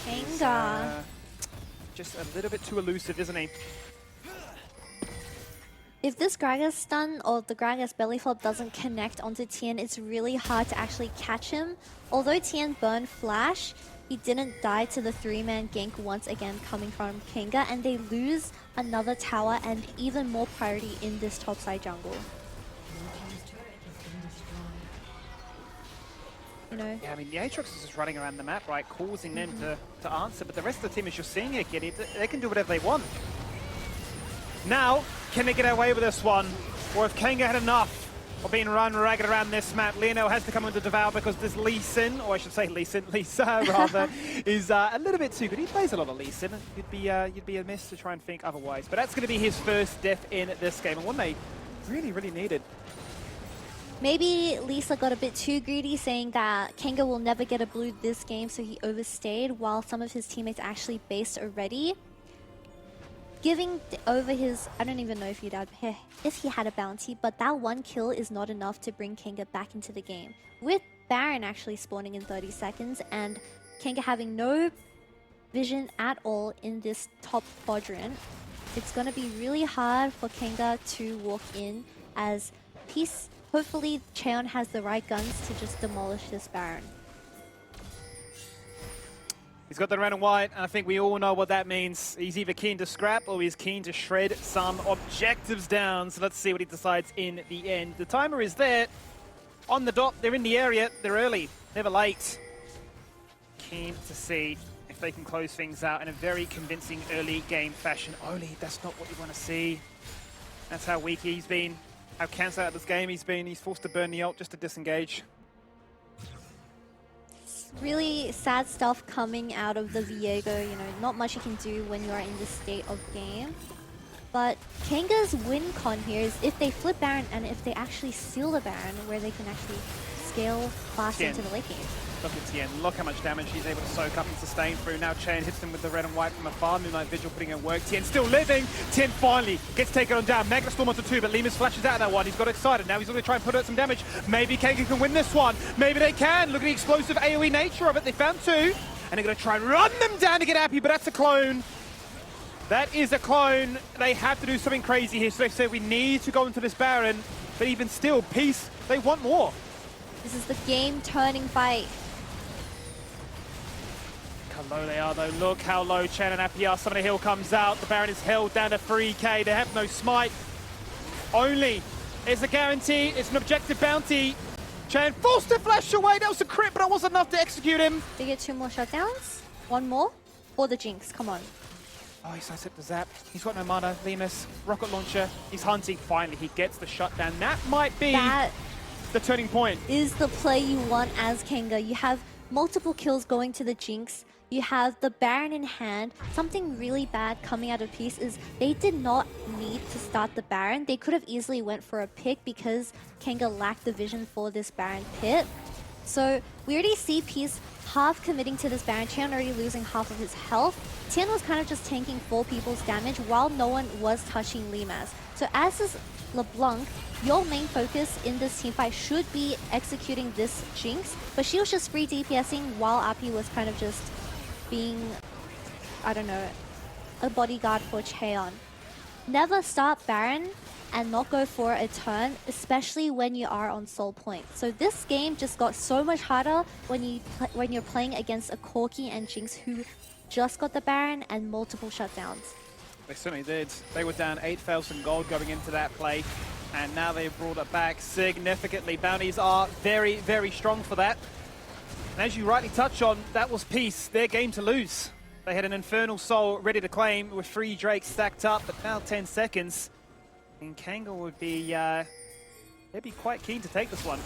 Kanga. Just a little bit too elusive, isn't he? If this Gragas stun or the Gragas belly flop doesn't connect onto Tien, it's really hard to actually catch him. Although Tien burned Flash, he didn't die to the 3-man gank once again coming from Kanga, and they lose another tower and even more priority in this topside jungle. You know? Yeah, I mean, the Aatrox is just running around the map, right, causing them to answer, but the rest of the team is just seeing it, Giddy. They can do whatever they want. Now, can they get away with this one? Or if Kanga had enough of being run ragged around this map, Lionel has to come into Devour because this Lee Sin, or I should say Lisa rather, is a little bit too good. He plays a lot of Lee Sin. You'd be amiss to try and think otherwise. But that's going to be his first death in this game, and one they really, really needed. Maybe Lisa got a bit too greedy, saying that Kanga will never get a blue this game, so he overstayed while some of his teammates actually based already. Giving over his, I don't even know if he had a bounty, but that one kill is not enough to bring Kanga back into the game. With Baron actually spawning in 30 seconds and Kanga having no vision at all in this top quadrant, it's going to be really hard for Kanga to walk in as Peace. Hopefully Cheon has the right guns to just demolish this Baron. He's got the red and white, and I think we all know what that means. He's either keen to scrap or he's keen to shred some objectives down. So let's see what he decides in the end. The timer is there. On the dot, they're in the area. They're early, never late. Keen to see if they can close things out in a very convincing early game fashion. Only that's not what you want to see. That's how weak he's been, how cancelled out this game he's been. He's forced to burn the ult just to disengage. Really sad stuff coming out of the Viego, you know, not much you can do when you are in this state of game. But Kanga's win con here is if they flip Baron and if they actually steal the Baron, where they can actually scale fast into the late game. Look at Tien, look how much damage he's able to soak up and sustain through. Now Chain hits him with the red and white from afar. Moonlight Vigil putting in work. Tien still living. Tien finally gets taken on down. Magna Storm onto 2, but Lemus flashes out of that one. He's got excited. Now he's going to try and put out some damage. Maybe Kanga can win this one. Maybe they can. Look at the explosive AoE nature of it. They found 2. And they're going to try and run them down to get Appy, but that's a clone. That is a clone. They have to do something crazy here. So they say we need to go into this Baron. But even still, Peace, they want more. This is the game-turning fight. How low they are though. Look how low Chen and Appy are. Some of the hill comes out. The Baron is held down to 3k. They have no smite. Only is a guarantee. It's an objective bounty. Chen forced to flash away. That was a crit, but it wasn't enough to execute him. They get 2 more shutdowns. 1 more. Or the Jinx. Come on. Oh, he sidestepped the zap. He's got no mana. Lemus, rocket launcher. He's hunting. Finally, he gets the shutdown. That might be the turning point. Is the play you want as Kanga. You have multiple kills going to the Jinx. You have the Baron in hand. Something really bad coming out of Peace is they did not need to start the Baron. They could have easily went for a pick because Kanga lacked the vision for this Baron pit. So we already see Peace half committing to this Baron. Tien already losing half of his health. Tien was kind of just tanking 4 people's damage while no one was touching Limas. So as this LeBlanc, your main focus in this teamfight should be executing this Jinx, but she was just free DPSing while Appy was kind of just being, I don't know, a bodyguard for Cheon. Never start Baron and not go for a turn, especially when you are on soul point. So this game just got so much harder when you're playing against a Corki and Jinx who just got the Baron and multiple shutdowns. They certainly did. They were down 8,000 gold going into that play, and now they've brought it back significantly. Bounties are very, very strong for that. And as you rightly touch on, that was Peace, their game to lose. They had an Infernal Soul ready to claim with 3 Drakes stacked up, but now 10 seconds. And Kanga would be, they'd be quite keen to take this one.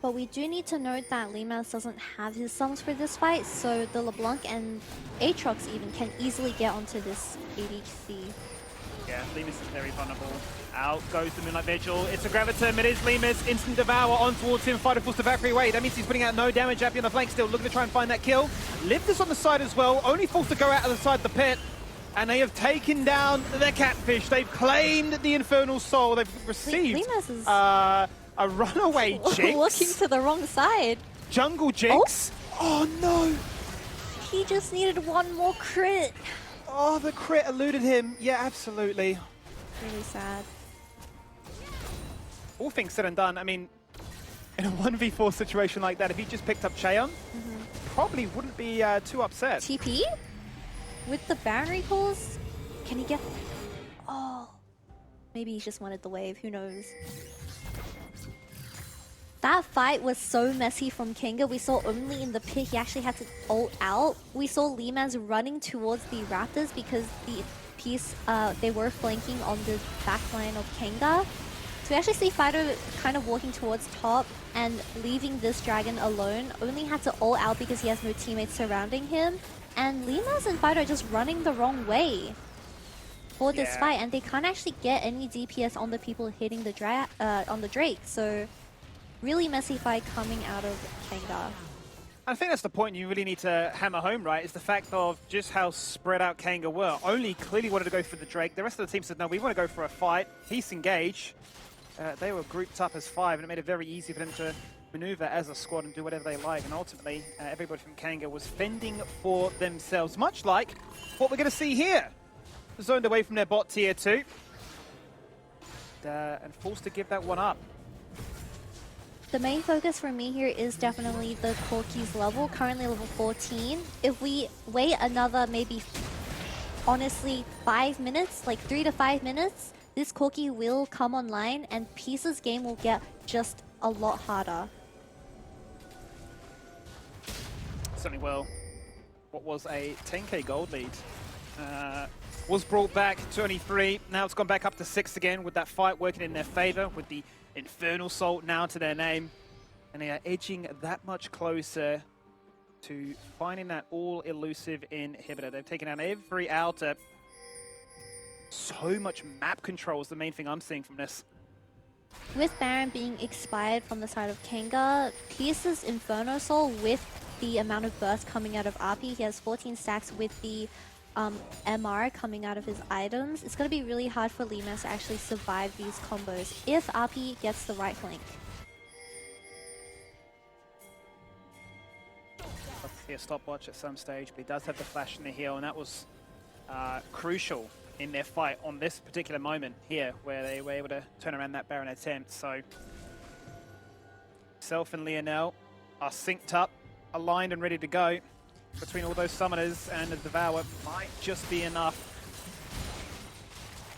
But we do need to note that Limas doesn't have his sums for this fight, so the LeBlanc and Aatrox even can easily get onto this ADC. Yeah, Lemus is very vulnerable. Out goes the Moonlight Vigil. It's a Graviton. It is Lemus. Instant Devour on towards him. Fighter forced to evaporate away. That means he's putting out no damage. Appy on the flank still looking to try and find that kill. Lift is on the side as well. Only forced to go out of the side of the pit. And they have taken down the Catfish. They've claimed the Infernal Soul. They've received Lemus is a runaway Jinx. looking to the wrong side. Jungle Jinx. Oh no. He just needed one more crit. Oh, the crit eluded him. Yeah, absolutely. Really sad. All things said and done, I mean, in a 1v4 situation like that, if he just picked up Cheon, probably wouldn't be too upset. TP? With the Baron recalls? Can he get... Oh. Maybe he just wanted the wave, who knows. That fight was so messy from Kanga. We saw only in the pit he actually had to ult out. We saw Limaz running towards the Raptors because the piece they were flanking on the back line of Kanga. So we actually see Fido kind of walking towards top and leaving this dragon alone. Only had to ult out because he has no teammates surrounding him. And Limaz and Fido are just running the wrong way for this fight, and they can't actually get any DPS on the people hitting the on the Drake. So really messy fight coming out of Kanga. I think that's the point you really need to hammer home, right? Is the fact of just how spread out Kanga were. Only clearly wanted to go for the Drake. The rest of the team said, no, we want to go for a fight. Peace engage. They were grouped up as 5, and it made it very easy for them to maneuver as a squad and do whatever they like. And ultimately, everybody from Kanga was fending for themselves, much like what we're going to see here. Zoned away from their bot tier 2. And forced to give that one up. The main focus for me here is definitely the Corki's level, currently level 14. If we wait another maybe, honestly, 5 minutes, like 3 to 5 minutes, this Corki will come online and Peace's game will get just a lot harder. Certainly will. What was a 10k gold lead was brought back to only 3. Now it's gone back up to 6 again with that fight working in their favor with the Infernal Salt now to their name. And they are edging that much closer to finding that all-elusive inhibitor. They've taken out every outer. So much map control is the main thing I'm seeing from this. With Baron being expired from the side of Kanga, Peace's Inferno Soul with the amount of burst coming out of RP, he has 14 stacks with the MR coming out of his items. It's going to be really hard for Limas to actually survive these combos if RP gets the right flank. Love to see a stopwatch at some stage, but he does have the flash in the heel, and that was crucial in their fight on this particular moment here, where they were able to turn around that Baron attempt. So, Self and Lionel are synced up, aligned and ready to go. Between all those summoners and the Devour might just be enough.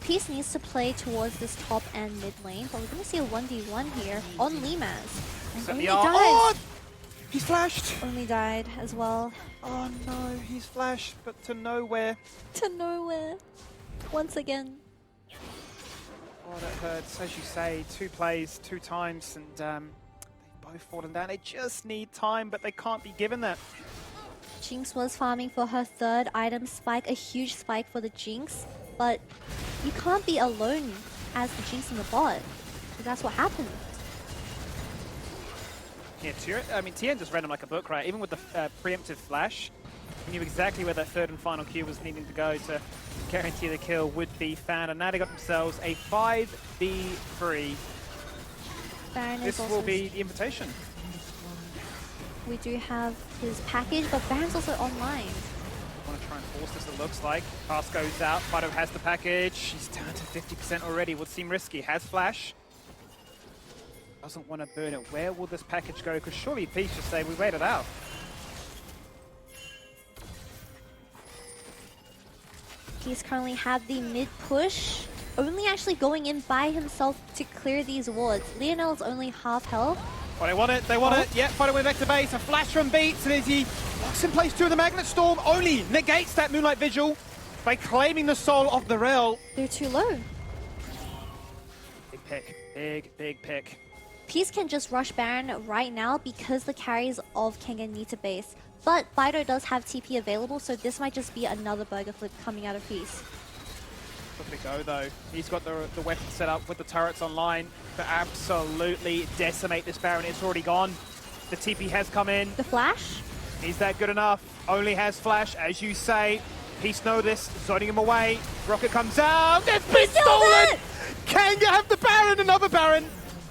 Peace needs to play towards this top and mid lane, but we're going to see a 1v1 here on Limas. And only died. Oh! He's flashed! Only died as well. Oh no, he's flashed, but to nowhere. To nowhere. Once again. Oh, that hurts. As you say, 2 plays, 2 times, and they've both fallen down. They just need time, but they can't be given that. Jinx was farming for her 3rd item spike, a huge spike for the Jinx, but you can't be alone as the Jinx in the bot. So that's what happened. Yeah, Tien just read him like a book, right? Even with the preemptive flash, he knew exactly where that 3rd and final Q was needing to go to guarantee the kill would be found. And now they got themselves a 5v3. This will be the invitation. We do have his package, but Baron's also online. Want to try and force this, it looks like. Pass goes out, Fido has the package. He's down to 50% already, would seem risky. Has flash. Doesn't want to burn it. Where will this package go? Because surely Peace just say, we wait it out. Peace currently have the mid push, only actually going in by himself to clear these wards. Lionel's only half health. Oh, they want it, they want it. Yeah, Fido went back to base. A flash from Beats, and as he locks in place 2 of the Magnet Storm, only negates that Moonlight Vigil by claiming the soul of the Rel. They're too low. Big pick, big pick. Peace can just rush Baron right now because the carries of Kanga need to base. But Fido does have TP available, so this might just be another burger flip coming out of Peace. Look at go though. He's got the weapon set up with the turrets online to absolutely decimate this Baron. It's already gone. The TP has come in. The flash? Is that good enough? Only has flash, as you say. Peace know this, zoning him away. Rocket comes out. It's been stolen! Kanga have the Baron,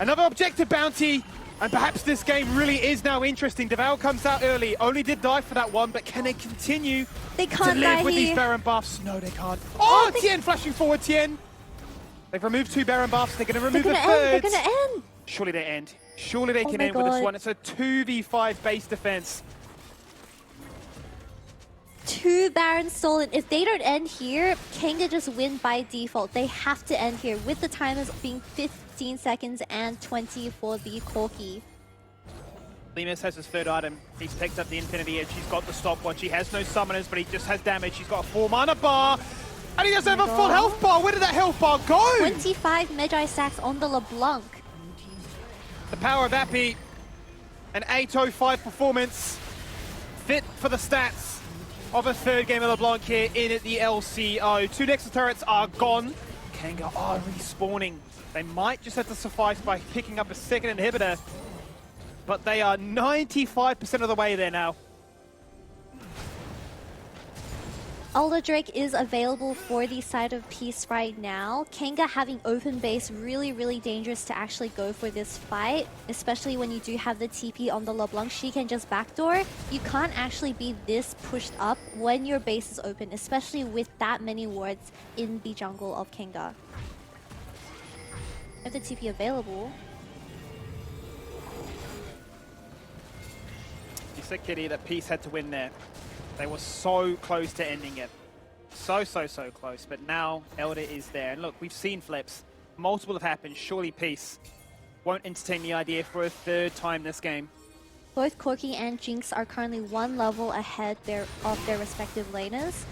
another objective bounty. And perhaps this game really is now interesting. Devour comes out early, only did die for that one, but can they continue They can't to live die with here. these Baron buffs? No, they can't. Oh, Tien flashing forward, Tien. They've removed 2 Baron buffs. They're going to remove a third. They're gonna end. Surely they end. Surely they Oh can my end with this God. one. It's a 2v5 base defense. 2 Barons stolen. If they don't end here, Kanga just win by default. They have to end here with the timers being 15 seconds and 20 for the Corki. Lemus has his third item. He's picked up the Infinity Edge. He's got the stopwatch. He has no summoners, but he just has damage. He's got a 4 mana bar. And he doesn't have a full health bar. Where did that health bar go? 25 Magi stacks on the LeBlanc. The power of Appy. An 805 performance. Fit for the stats of a third game of LeBlanc here in the LCO. 2 Nexus turrets are gone. Kanga are respawning. They might just have to suffice by picking up a second inhibitor. But they are 95% of the way there now. Elder Drake is available for the side of Peace right now. Kanga having open base, really dangerous to actually go for this fight, especially when you do have the TP on the LeBlanc. She can just backdoor. You can't actually be this pushed up when your base is open, especially with that many wards in the jungle of Kanga. If the TP available. You said, Kitty, that Peace had to win there. They were so close to ending it. So close. But now Elder is there. And look, we've seen flips. Multiple have happened. Surely Peace won't entertain the idea for a third time this game. Both Corki and Jinx are currently 1 level ahead of their respective laners.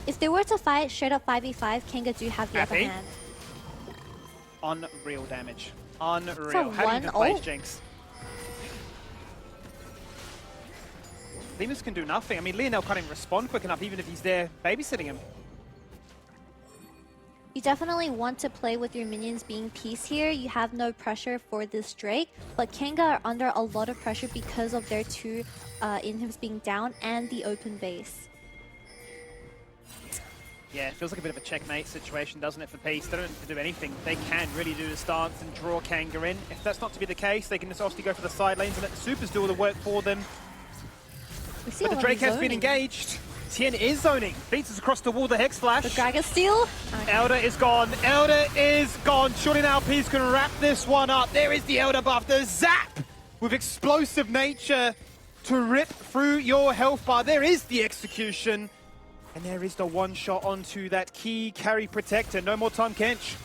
If they were to fight straight up 5v5, Kanga do have the upper Appy. hand. Unreal damage. Unreal. So How do you one even place ult? Jinx? Lemus can do nothing. I mean, Lionel can't even respond quick enough, even if he's there babysitting him. You definitely want to play with your minions being Peace here. You have no pressure for this Drake, but Kanga are under a lot of pressure because of their 2 inhibs being down and the open base. Yeah, it feels like a bit of a checkmate situation, doesn't it, for Peace? They don't have to do anything. They can really do the stance and draw Kanga in. If that's not to be the case, they can just obviously go for the side lanes and let the supers do all the work for them. We see But a the lot Drake of has been zoning. engaged. Tien is zoning. Beats us across the wall, the Hex Flash. The Dragon Steel. Elder is gone. Elder is gone. Surely now Peace can wrap this one up. There is the Elder buff. The zap with explosive nature to rip through your health bar. There is the execution. And there is the one shot onto that key carry protector. No more Tom Kench.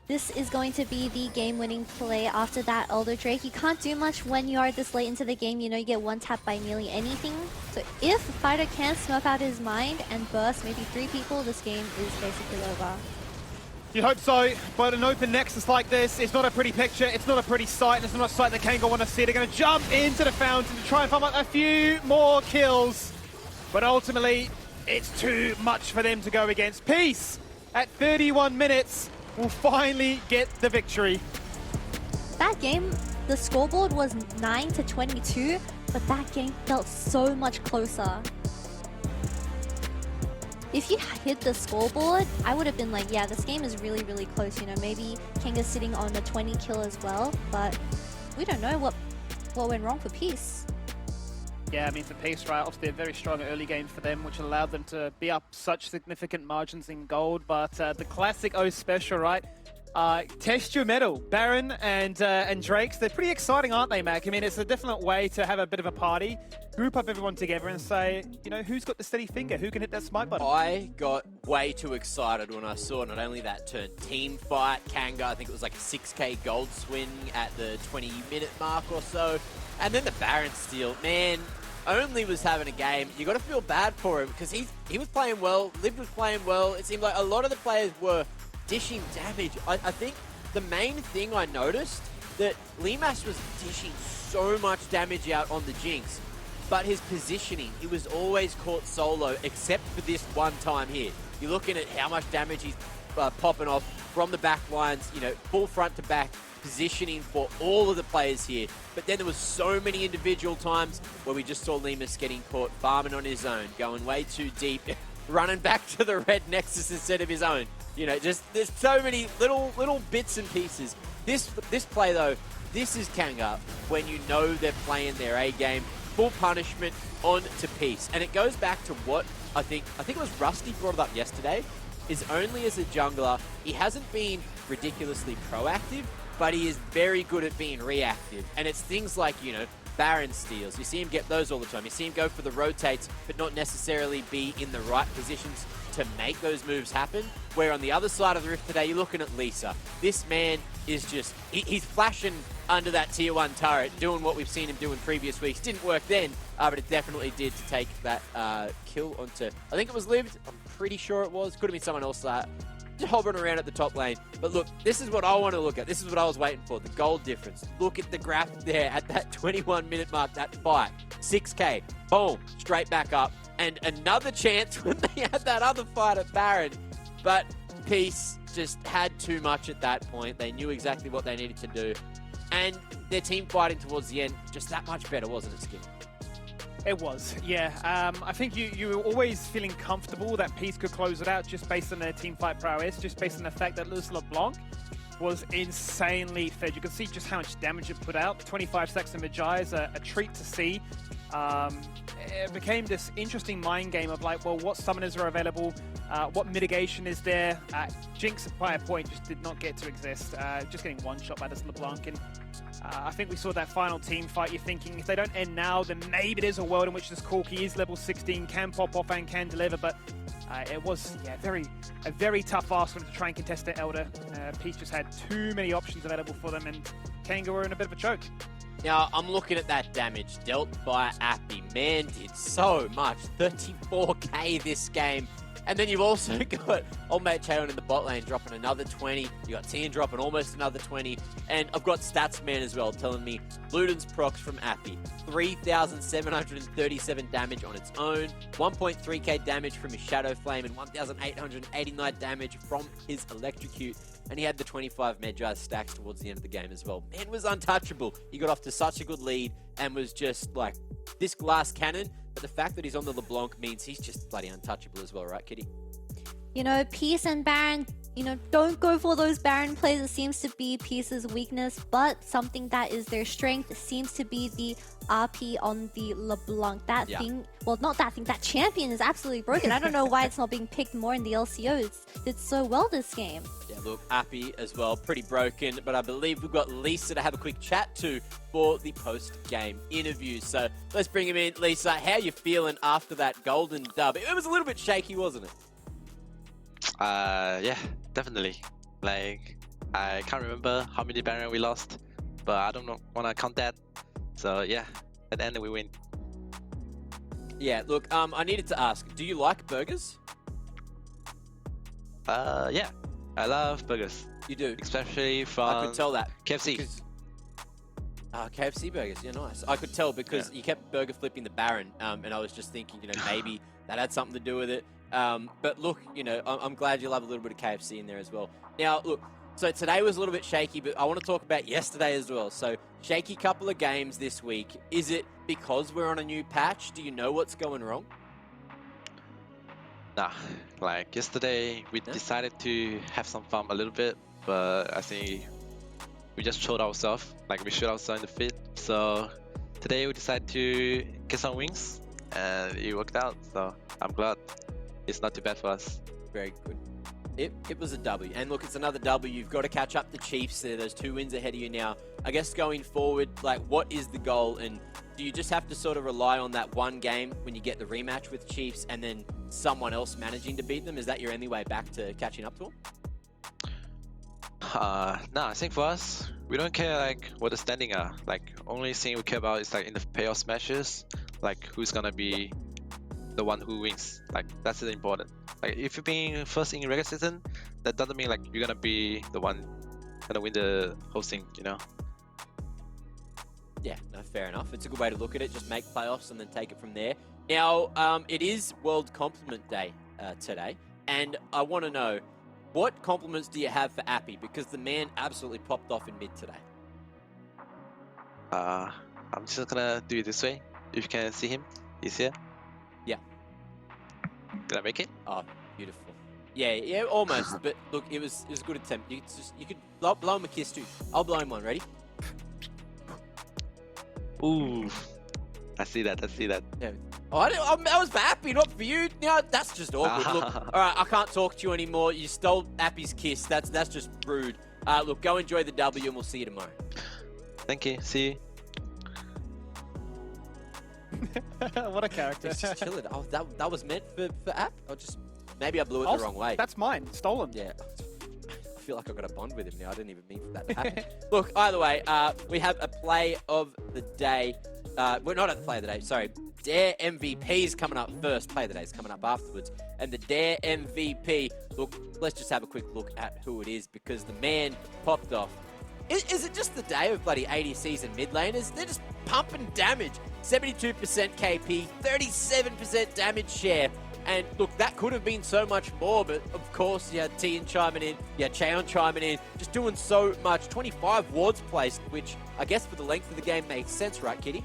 This is going to be the game-winning play after that Elder Drake. You can't do much when you are this late into the game. You know, you get one tap by nearly anything. So if Fighter can smoke out his mind and burst maybe 3 people, this game is basically over. You'd hope so, but an open Nexus like this is not a pretty picture. It's not a pretty sight, and it's not a sight that Kanga want to see. They're going to jump into the fountain to try and farm up a few more kills. But ultimately, it's too much for them to go against. Peace at 31 minutes will finally get the victory. That game, the scoreboard was 9-22, but that game felt so much closer. If you hit the scoreboard, I would have been like, yeah, this game is really close. You know, maybe Kanga's sitting on a 20 kill as well, but we don't know what went wrong for Peace. Yeah, I mean, for Peace, right, obviously a very strong early game for them, which allowed them to be up such significant margins in gold. But the classic O special, right? Test your metal. Baron and Drakes, they're pretty exciting, aren't they, Mac? I mean, it's a different way to have a bit of a party, group up everyone together and say, you know, who's got the steady finger? Who can hit that smite button? I got way too excited when I saw not only that turn team fight, Kanga, I think it was like a 6k gold swing at the 20-minute mark or so, and then the Baron steal. Man, Only was having a game. You got to feel bad for him because he was playing well, Lib was playing well. It seemed like a lot of the players were dishing damage. I think the main thing I noticed that Limash was dishing so much damage out on the Jinx. but his positioning, he was always caught solo, except for this one time here. You're looking at how much damage he's popping off from the back lines, you know, full front to back positioning for all of the players here. But then there was so many individual times where we just saw Lemus getting caught farming on his own, going way too deep, running back to the red Nexus instead of his own. You know, just there's so many little bits and pieces. This play though, this is Kanga when you know they're playing their A game, full punishment on to Peace. And it goes back to what I think it was Rusty brought it up yesterday, is only as a jungler, he hasn't been ridiculously proactive, but he is very good at being reactive. And it's things like, you know, Baron steals. You see him get those all the time. You see him go for the rotates, but not necessarily be in the right positions to make those moves happen. Where on the other side of the rift today, you're looking at Lisa. This man is just, he's flashing under that tier 1 turret, doing what we've seen him do in previous weeks. Didn't work then, but it definitely did to take that kill onto, I think it was Lived. I'm pretty sure it was. Could have been someone else just hovering around at the top lane. But look, this is what I want to look at. This is what I was waiting for, the gold difference. Look at the graph there at that 21-minute mark, that fight. 6k, boom, straight back up. And another chance when they had that other fight at Baron. But Peace just had too much at that point. They knew exactly what they needed to do. And their team fighting towards the end, just that much better, wasn't it, Skin? It was, yeah. I think you were always feeling comfortable that Peace could close it out just based on their team fight prowess, just based on the fact that LeBlanc was insanely fed. You can see just how much damage it put out. 25 stacks of Magi is a treat to see. It became this interesting mind game of like, well, what summoners are available? What mitigation is there? Jinx by a point just did not get to exist. Just getting one shot by this LeBlanc. And I think we saw that final team fight. You're thinking if they don't end now, then maybe there's a world in which this Corki is level 16, can pop off and can deliver. But it was a very tough ask for them to try and contest the Elder. Peace just had too many options available for them, and Kanga were in a bit of a choke. Now, I'm looking at that damage dealt by Appy. Man did so much. 34k this game. And then you've also got old mate Chayon in the bot lane dropping another 20. You got Tian dropping almost another 20. And I've got Statsman as well telling me Luden's procs from Appy. 3,737 damage on its own. 1.3k damage from his Shadow Flame and 1,889 damage from his Electrocute. And he had the 25 Magi stacks towards the end of the game as well. Man was untouchable. He got off to such a good lead and was just like this glass cannon. But the fact that he's on the LeBlanc means he's just bloody untouchable as well, right, Kitty? You know, Peace and Baron, you know, don't go for those Baron plays. It seems to be Peace's weakness, but something that is their strength seems to be the RP on the LeBlanc. That thing, well, not that thing, that champion is absolutely broken. I don't know why it's not being picked more in the LCO. It did so well this game. Yeah, look, Appy as well, pretty broken, but I believe we've got Lisa to have a quick chat to for the post-game interview. So let's bring him in. Lisa, how are you feeling after that golden dub? It was a little bit shaky, wasn't it? Yeah, definitely. Like, I can't remember how many Baron we lost, but I don't want to count that. So yeah, at the end we win. Yeah, look, I needed to ask, do you like burgers? Yeah, I love burgers. You do? Especially from I could tell that. KFC. KFC burgers, yeah, nice. I could tell because you kept burger flipping the Baron, and I was just thinking, you know, maybe that had something to do with it. But look, you know, I'm glad you'll have a little bit of KFC in there as well. Now, look, so today was a little bit shaky, but I want to talk about yesterday as well. So, shaky couple of games this week. Is it because we're on a new patch? Do you know what's going wrong? Nah, like yesterday we decided to have some fun a little bit, but I think we just showed ourselves, like we showed ourselves in the fit. So today we decided to get some wings and it worked out. So I'm glad it's not too bad for us. Very good. It was a W. And look, it's another W. You've got to catch up the Chiefs there. There's 2 wins ahead of you now. I guess going forward, like, what is the goal? And do you just have to sort of rely on that one game when you get the rematch with Chiefs and then someone else managing to beat them? Is that your only way back to catching up to them? No, I think for us, we don't care like what the standing are. Like, only thing we care about is like in the playoff matches, like who's gonna be the one who wins. Like, that's really important. Like, if you're being first in regular season, that doesn't mean like you're gonna be the one gonna win the whole thing, you know? Yeah, no, fair enough. It's a good way to look at it. Just make playoffs and then take it from there. Now, it is World Compliment Day today, and I want to know, what compliments do you have for Appy? Because the man absolutely popped off in mid today. I'm just gonna do it this way. If you can see him, he's here. Yeah. Did I make it? Oh, beautiful. Yeah, almost. But look, it was a good attempt. You could blow him a kiss too. I'll blow him one. Ready? Ooh. I see that. Yeah. Oh, I was for Appy, not for you. No, that's just awkward. Look, all right, I can't talk to you anymore. You stole Appy's kiss. That's just rude. Look, go enjoy the W, and we'll see you tomorrow. Thank you. See you. What a character. Just chill it. Oh, that was meant for App? Or just maybe I blew it the wrong way. That's mine. Stolen. Yeah. I feel like I've got a bond with him now. I didn't even mean for that to happen. Look, either way, we have a play of the day. We're not at the play of the day, sorry. Dare MVP is coming up first. Play of the day is coming up afterwards. And the Dare MVP, look, let's just have a quick look at who it is, because the man popped off. Is it just the day of bloody ADCs and mid laners? They're just pumping damage. 72% KP, 37% damage share. And look, that could have been so much more, but of course you had Tian chiming in, you had Cheon chiming in, just doing so much. 25 wards placed, which I guess for the length of the game makes sense, right, Kitty?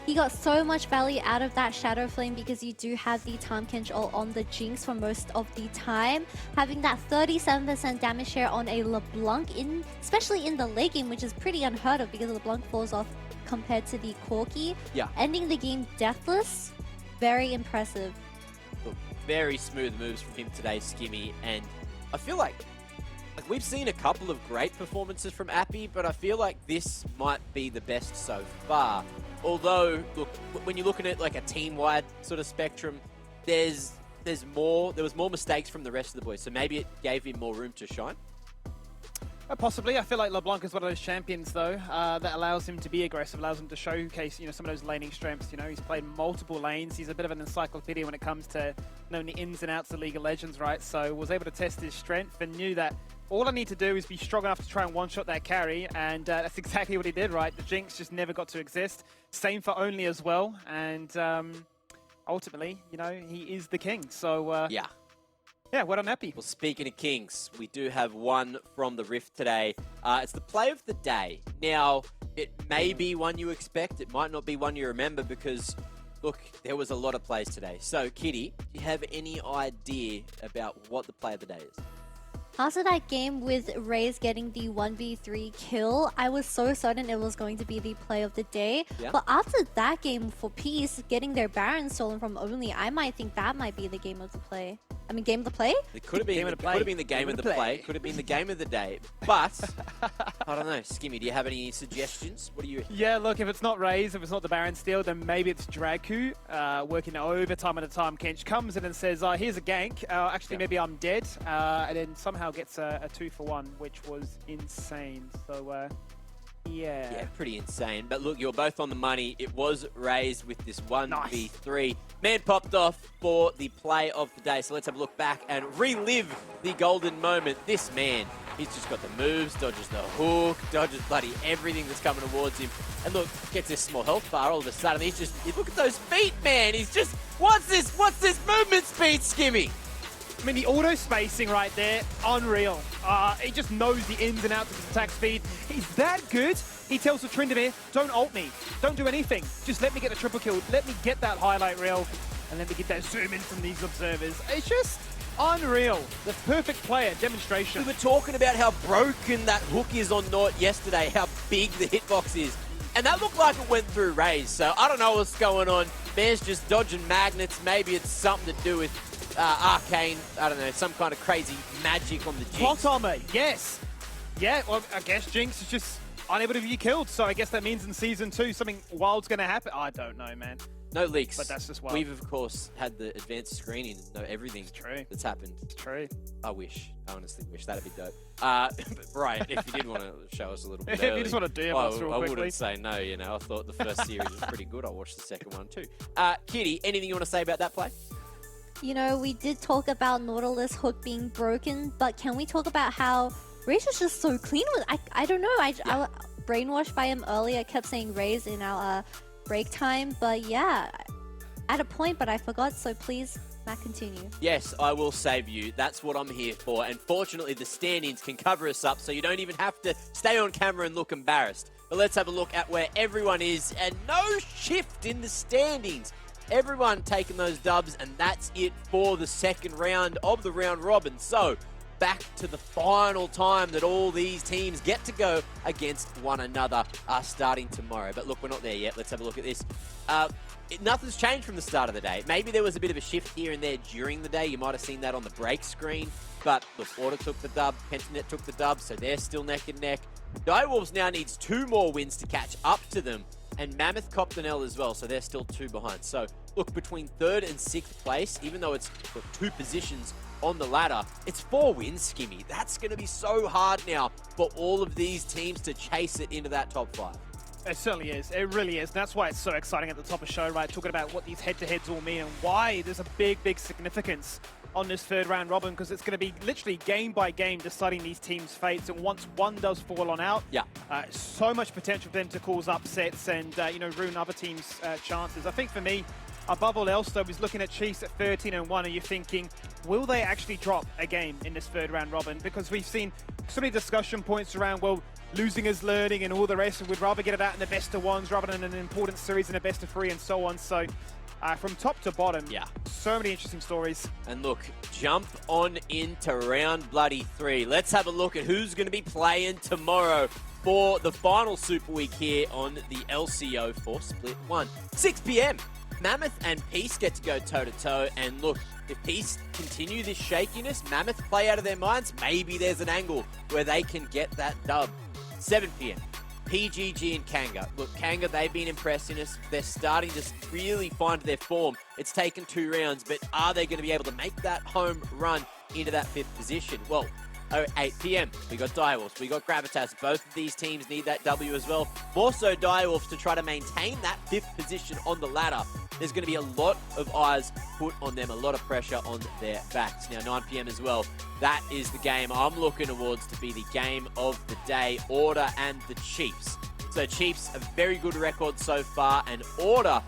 He got so much value out of that Shadow Flame because you do have the Tahm Kench ult on the Jinx for most of the time. Having that 37% damage share on a LeBlanc, especially in the late game, which is pretty unheard of because LeBlanc falls off compared to the Corki. Yeah. Ending the game deathless, very impressive. Look, very smooth moves from him today, Skimmy, and I feel like we've seen a couple of great performances from Appy, but I feel like this might be the best so far. Although, look, when you look at it like a team-wide sort of spectrum, there was more mistakes from the rest of the boys, so maybe it gave him more room to shine. Possibly. I feel like LeBlanc is one of those champions, though, that allows him to be aggressive, allows him to showcase, some of those laning strengths. He's played multiple lanes. He's a bit of an encyclopedia when it comes to knowing the ins and outs of League of Legends, right? So was able to test his strength and knew that all I need to do is be strong enough to try and one-shot that carry, and that's exactly what he did, right? The Jinx just never got to exist. Same for Only as well, and ultimately, he is the king. So yeah, well done, Happy. Well, speaking of kings, we do have one from the Rift today. It's the play of the day. Now, it may be one you expect. It might not be one you remember because, look, there was a lot of plays today. So, Kitty, do you have any idea about what the play of the day is? After that game with Raze getting the 1v3 kill, I was so certain it was going to be the play of the day. Yeah. But after that game for Peace, getting their Baron stolen from Only, I might think that might be the game of the play. I mean, game of the play? It could have been, the game of the play. Could have been the game of the day. But, I don't know. Skimmy, do you have any suggestions? What do you... Yeah, look, if it's not Raze, if it's not the Baron steal, then maybe it's Draku working overtime at a time. Kench comes in and says, here's a gank. Actually, maybe I'm dead. And then somehow gets a 2-for-1, which was insane. So, yeah. Yeah, pretty insane. But look, you're both on the money. It was Raze with this 1v3. Man popped off for the play of the day. So let's have a look back and relive the golden moment. This man, he's just got the moves, dodges the hook, dodges bloody everything that's coming towards him. And look, gets this small health bar. All of a sudden, look at those feet, man. He's just, what's this movement speed, Skimmy? I mean, the auto spacing right there, unreal. He just knows the ins and outs of his attack speed. He's that good. He tells the Tryndamere, don't ult me. Don't do anything. Just let me get the triple kill. Let me get that highlight reel. And let me get that zoom in from these observers. It's just unreal. The perfect player demonstration. We were talking about how broken that hook is on Nort yesterday, how big the hitbox is. And that looked like it went through Raze. So I don't know what's going on. Man's just dodging magnets. Maybe it's something to do with arcane, I don't know, some kind of crazy magic on the Jinx. Plot armor, yes. Yeah, well, I guess Jinx is just unable to be killed, so I guess that means in Season 2 something wild's going to happen. I don't know, man. No leaks. But that's just wild. We've, of course, had the advanced screening and know everything that's happened. It's true. I honestly wish. That'd be dope. Right, if you did want to show us a little bit if you just want to DM us real quickly. I wouldn't say no, I thought the first series was pretty good. I watched the second one too. Kitty, anything you want to say about that play? We did talk about Nautilus hook being broken, but can we talk about how Raze is just so clean with I don't know. brainwashed by him earlier. Kept saying Raze in our break time. But yeah, at a point, but I forgot. So please, Matt, continue. Yes, I will save you. That's what I'm here for. And fortunately, the stand-ins can cover us up, so you don't even have to stay on camera and look embarrassed. But let's have a look at where everyone is, and no shift in the standings. Everyone taking those dubs, and that's it for the second round of the round robin. So, back to the final time that all these teams get to go against one another starting tomorrow. But look, we're not there yet. Let's have a look at this. Nothing's changed from the start of the day. Maybe there was a bit of a shift here and there during the day. You might have seen that on the break screen. But look, Order took the dub, Pentanet took the dub, so they're still neck and neck. Direwolves now needs 2 more wins to catch up to them. And Mammoth copped an L as well, so they're still 2 behind. So, look, between 3rd and 6th place, even though it's 2 positions on the ladder, it's 4 wins, Skimmy. That's going to be so hard now for all of these teams to chase it into that top 5. It certainly is. It really is. That's why it's so exciting at the top of the show, right? Talking about what these head-to-heads all mean and why there's a big, big significance on this 3rd round robin, because it's going to be literally game by game deciding these teams' fates. And once one does fall on out, so much potential for them to cause upsets and ruin other teams' chances. I think for me, above all else, though, is looking at Chiefs at 13-1, and you're thinking, will they actually drop a game in this 3rd round robin? Because we've seen so many discussion points around, well, losing is learning and all the rest, and we'd rather get it out in the best of ones rather than an important series in a best of 3 and so on. So from top to bottom, so many interesting stories. And look, jump on into round bloody 3. Let's have a look at who's going to be playing tomorrow for the final Super Week here on the LCO for Split 1. 6 p.m. Mammoth and Peace get to go toe-to-toe, and look, if Peace continue this shakiness, Mammoth play out of their minds, maybe there's an angle where they can get that dub. 7 p.m. PGG and Kanga. Look, Kanga, they've been impressing us. They're starting to really find their form. It's taken 2 rounds, but are they going to be able to make that home run into that 5th position? Well, 8 p.m. we got Direwolves, we got Gravitas. Both of these teams need that W as well. More so Direwolves to try to maintain that 5th position on the ladder. There's going to be a lot of eyes put on them, a lot of pressure on their backs. Now, 9 p.m. as well. That is the game I'm looking towards to be the game of the day. Order and the Chiefs. So Chiefs, a very good record so far, and Order,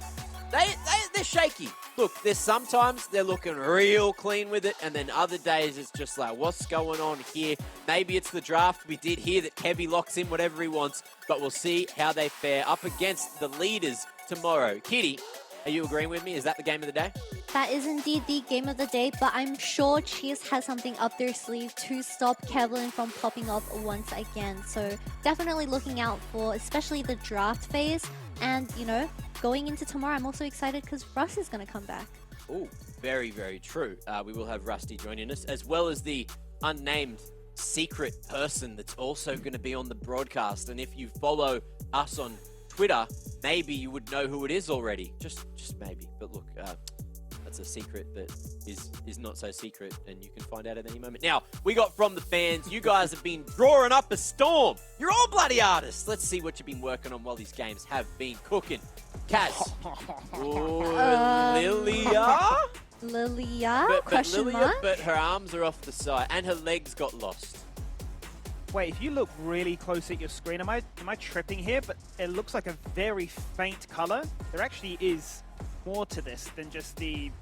they're shaky. Look, there's sometimes they're looking real clean with it, and then other days it's just like, what's going on here? Maybe it's the draft. We did hear that Kevy locks in whatever he wants, but we'll see how they fare up against the leaders tomorrow. Kitty, are you agreeing with me? Is that the game of the day? That is indeed the game of the day, but I'm sure Chiefs has something up their sleeve to stop Kevlin from popping up once again. So definitely looking out for especially the draft phase. And, going into tomorrow, I'm also excited because Russ is going to come back. Oh, very, very true. We will have Rusty joining us, as well as the unnamed secret person that's also going to be on the broadcast. And if you follow us on Twitter, maybe you would know who it is already. Just maybe. But look, that's a secret that is not so secret, and you can find out at any moment. Now, we got from the fans, you guys have been drawing up a storm. You're all bloody artists. Let's see what you've been working on while these games have been cooking. Kaz. Lilia? Lilia? Question Lilia, mark? but her arms are off the side, and her legs got lost. Wait, if you look really close at your screen, am I tripping here? But it looks like a very faint color. There actually is more to this than just the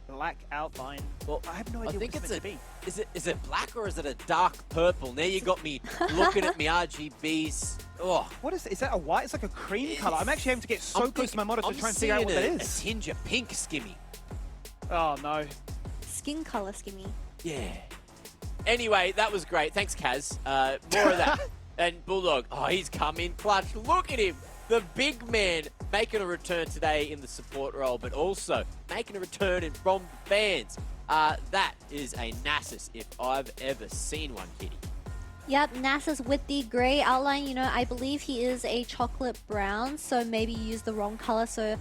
black outline. Well, I have no idea what it's meant to be. Is it black or is it a dark purple? Now you got me looking at me RGBs. Oh, what is that? A white? It's like a cream color. I'm actually having to get so close to my monitor to try and figure out what that is. A tinge of pink, Skimmy. Oh no. Skin color, Skimmy. Yeah. Anyway, that was great. Thanks, Kaz. More of that. And Bulldog, he's come in clutch. Look at him. The big man making a return today in the support role, but also making a return from the fans. That is a Nasus if I've ever seen one, Kitty. Yep, Nasus with the grey outline. I believe he is a chocolate brown, so maybe you used the wrong color, so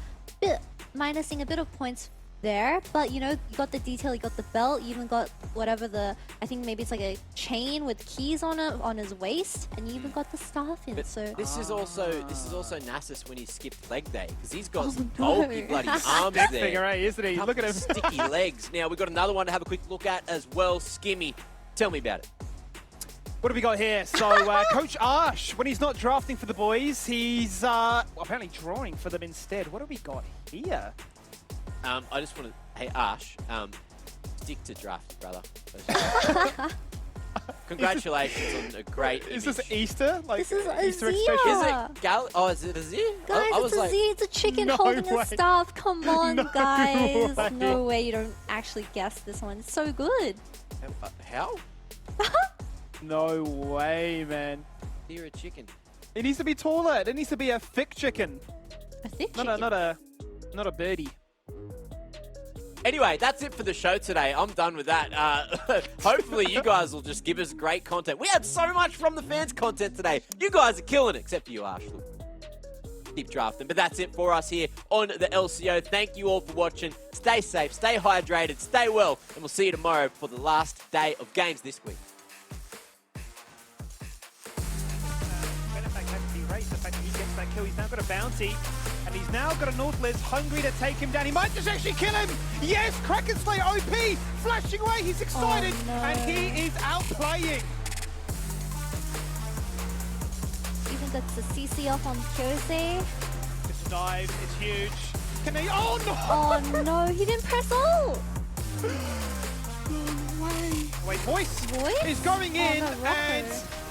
minusing a bit of points there. But you got the detail, you got the belt, you even got whatever I think maybe it's like a chain with keys on it on his waist, and you even got the staff in. But so this is also Nasus when he skipped leg day, because he's got some bulky bloody arms there. Figure eight, isn't he? Look at him. Sticky legs. Now we've got another one to have a quick look at as well. Skimmy, tell me about it. What do we got here? So, Coach Ash, when he's not drafting for the boys, he's apparently drawing for them instead. What do we got here? I just want to... Hey, Ash, stick to draft, brother. Congratulations on a great Is image. this Easter? Like, This is a Easter egg Zia. special? Is it Oh, is it a Z? Guys, I was it's a like, Z, it's a chicken No holding way. a staff. Come on, No guys. way. No way you don't actually guess this one. It's so good. how? No way, man. You're a chicken. It needs to be taller. It needs to be a thick chicken. A thick Not a birdie. Anyway, that's it for the show today. I'm done with that. Hopefully you guys will just give us great content. We had so much from the fans content today. You guys are killing it, except for you, Ash. Keep drafting. But that's it for us here on the LCO. Thank you all for watching. Stay safe, stay hydrated, stay well, and we'll see you tomorrow for the last day of games this week. Benefact had to be raised. The fact that he gets that kill, he's now got a bounty. And he's now got a Nautilus hungry to take him down. He might just actually kill him. Yes, Kraken Slayer OP flashing away. He's excited. Oh, no. And he is outplaying. Even gets the CC off on Kyose. This dive is huge. Can they? Oh no! Oh no, he didn't press ult. Wait, voice Voice? is going in, no, Rocker. and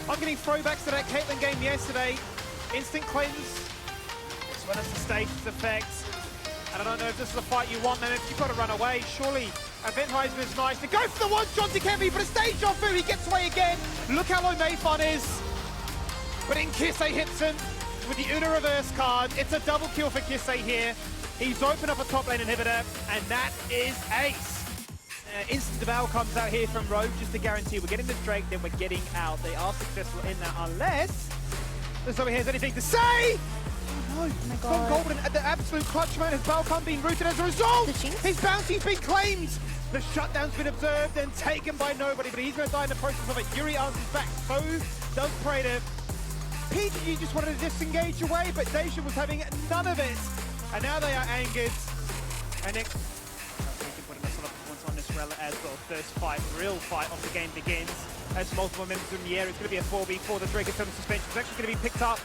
I'm getting throwbacks to that Caitlyn game yesterday. Instant cleanse. This one has the status effect. And I don't know if this is a fight you want, man. If you've got to run away, surely Aventhyzer is nice. To go for the one shot to Kevy, but a stage off through. He gets away again. Look how low Mayfun is. But in Kisei hits him with the Una reverse card. It's a double kill for Kisei here. He's opened up a top lane inhibitor, and that is ace. Instant devour comes out here from Rogue just to guarantee we're getting the Drake, then we're getting out. They are successful in that unless this over here has anything to say. Oh no, my From God. Golden at the absolute clutch, man. Has Balcom been rooted as a result? The Jinx? His bounty's been claimed. The shutdown's been observed and taken by nobody, but he's going to die in the process of it. Yuri answers back, so does Prater. PGG just wanted to disengage away, but Deja was having none of it. And now they are angered. And next, we can put in a solid performance on this Rella as well. First fight, real fight of the game begins. As multiple members in the air, it's going to be a 4v4. The Drake is on suspension. It's actually going to be picked up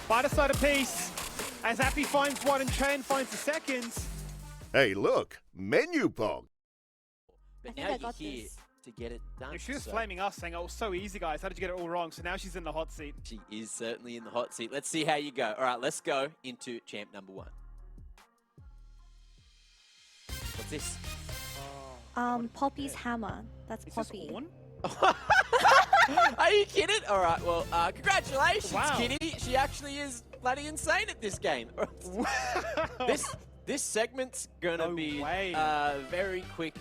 by the side of Peace. As Appy finds one and Chan finds the second. Hey, look, menu bog. But think now I got you're here this. to get it done. She was so flaming us, saying, oh, so easy, guys. How did you get it all wrong? So now she's in the hot seat. She is certainly in the hot seat. Let's see how you go. All right, let's go into champ number 1. What's this? Poppy's hammer. That's Is this Poppy. Ornn? Are you kidding? All right, well, congratulations, Wow. Kitty. She actually is bloody insane at this game. This segment's gonna No be way. very quick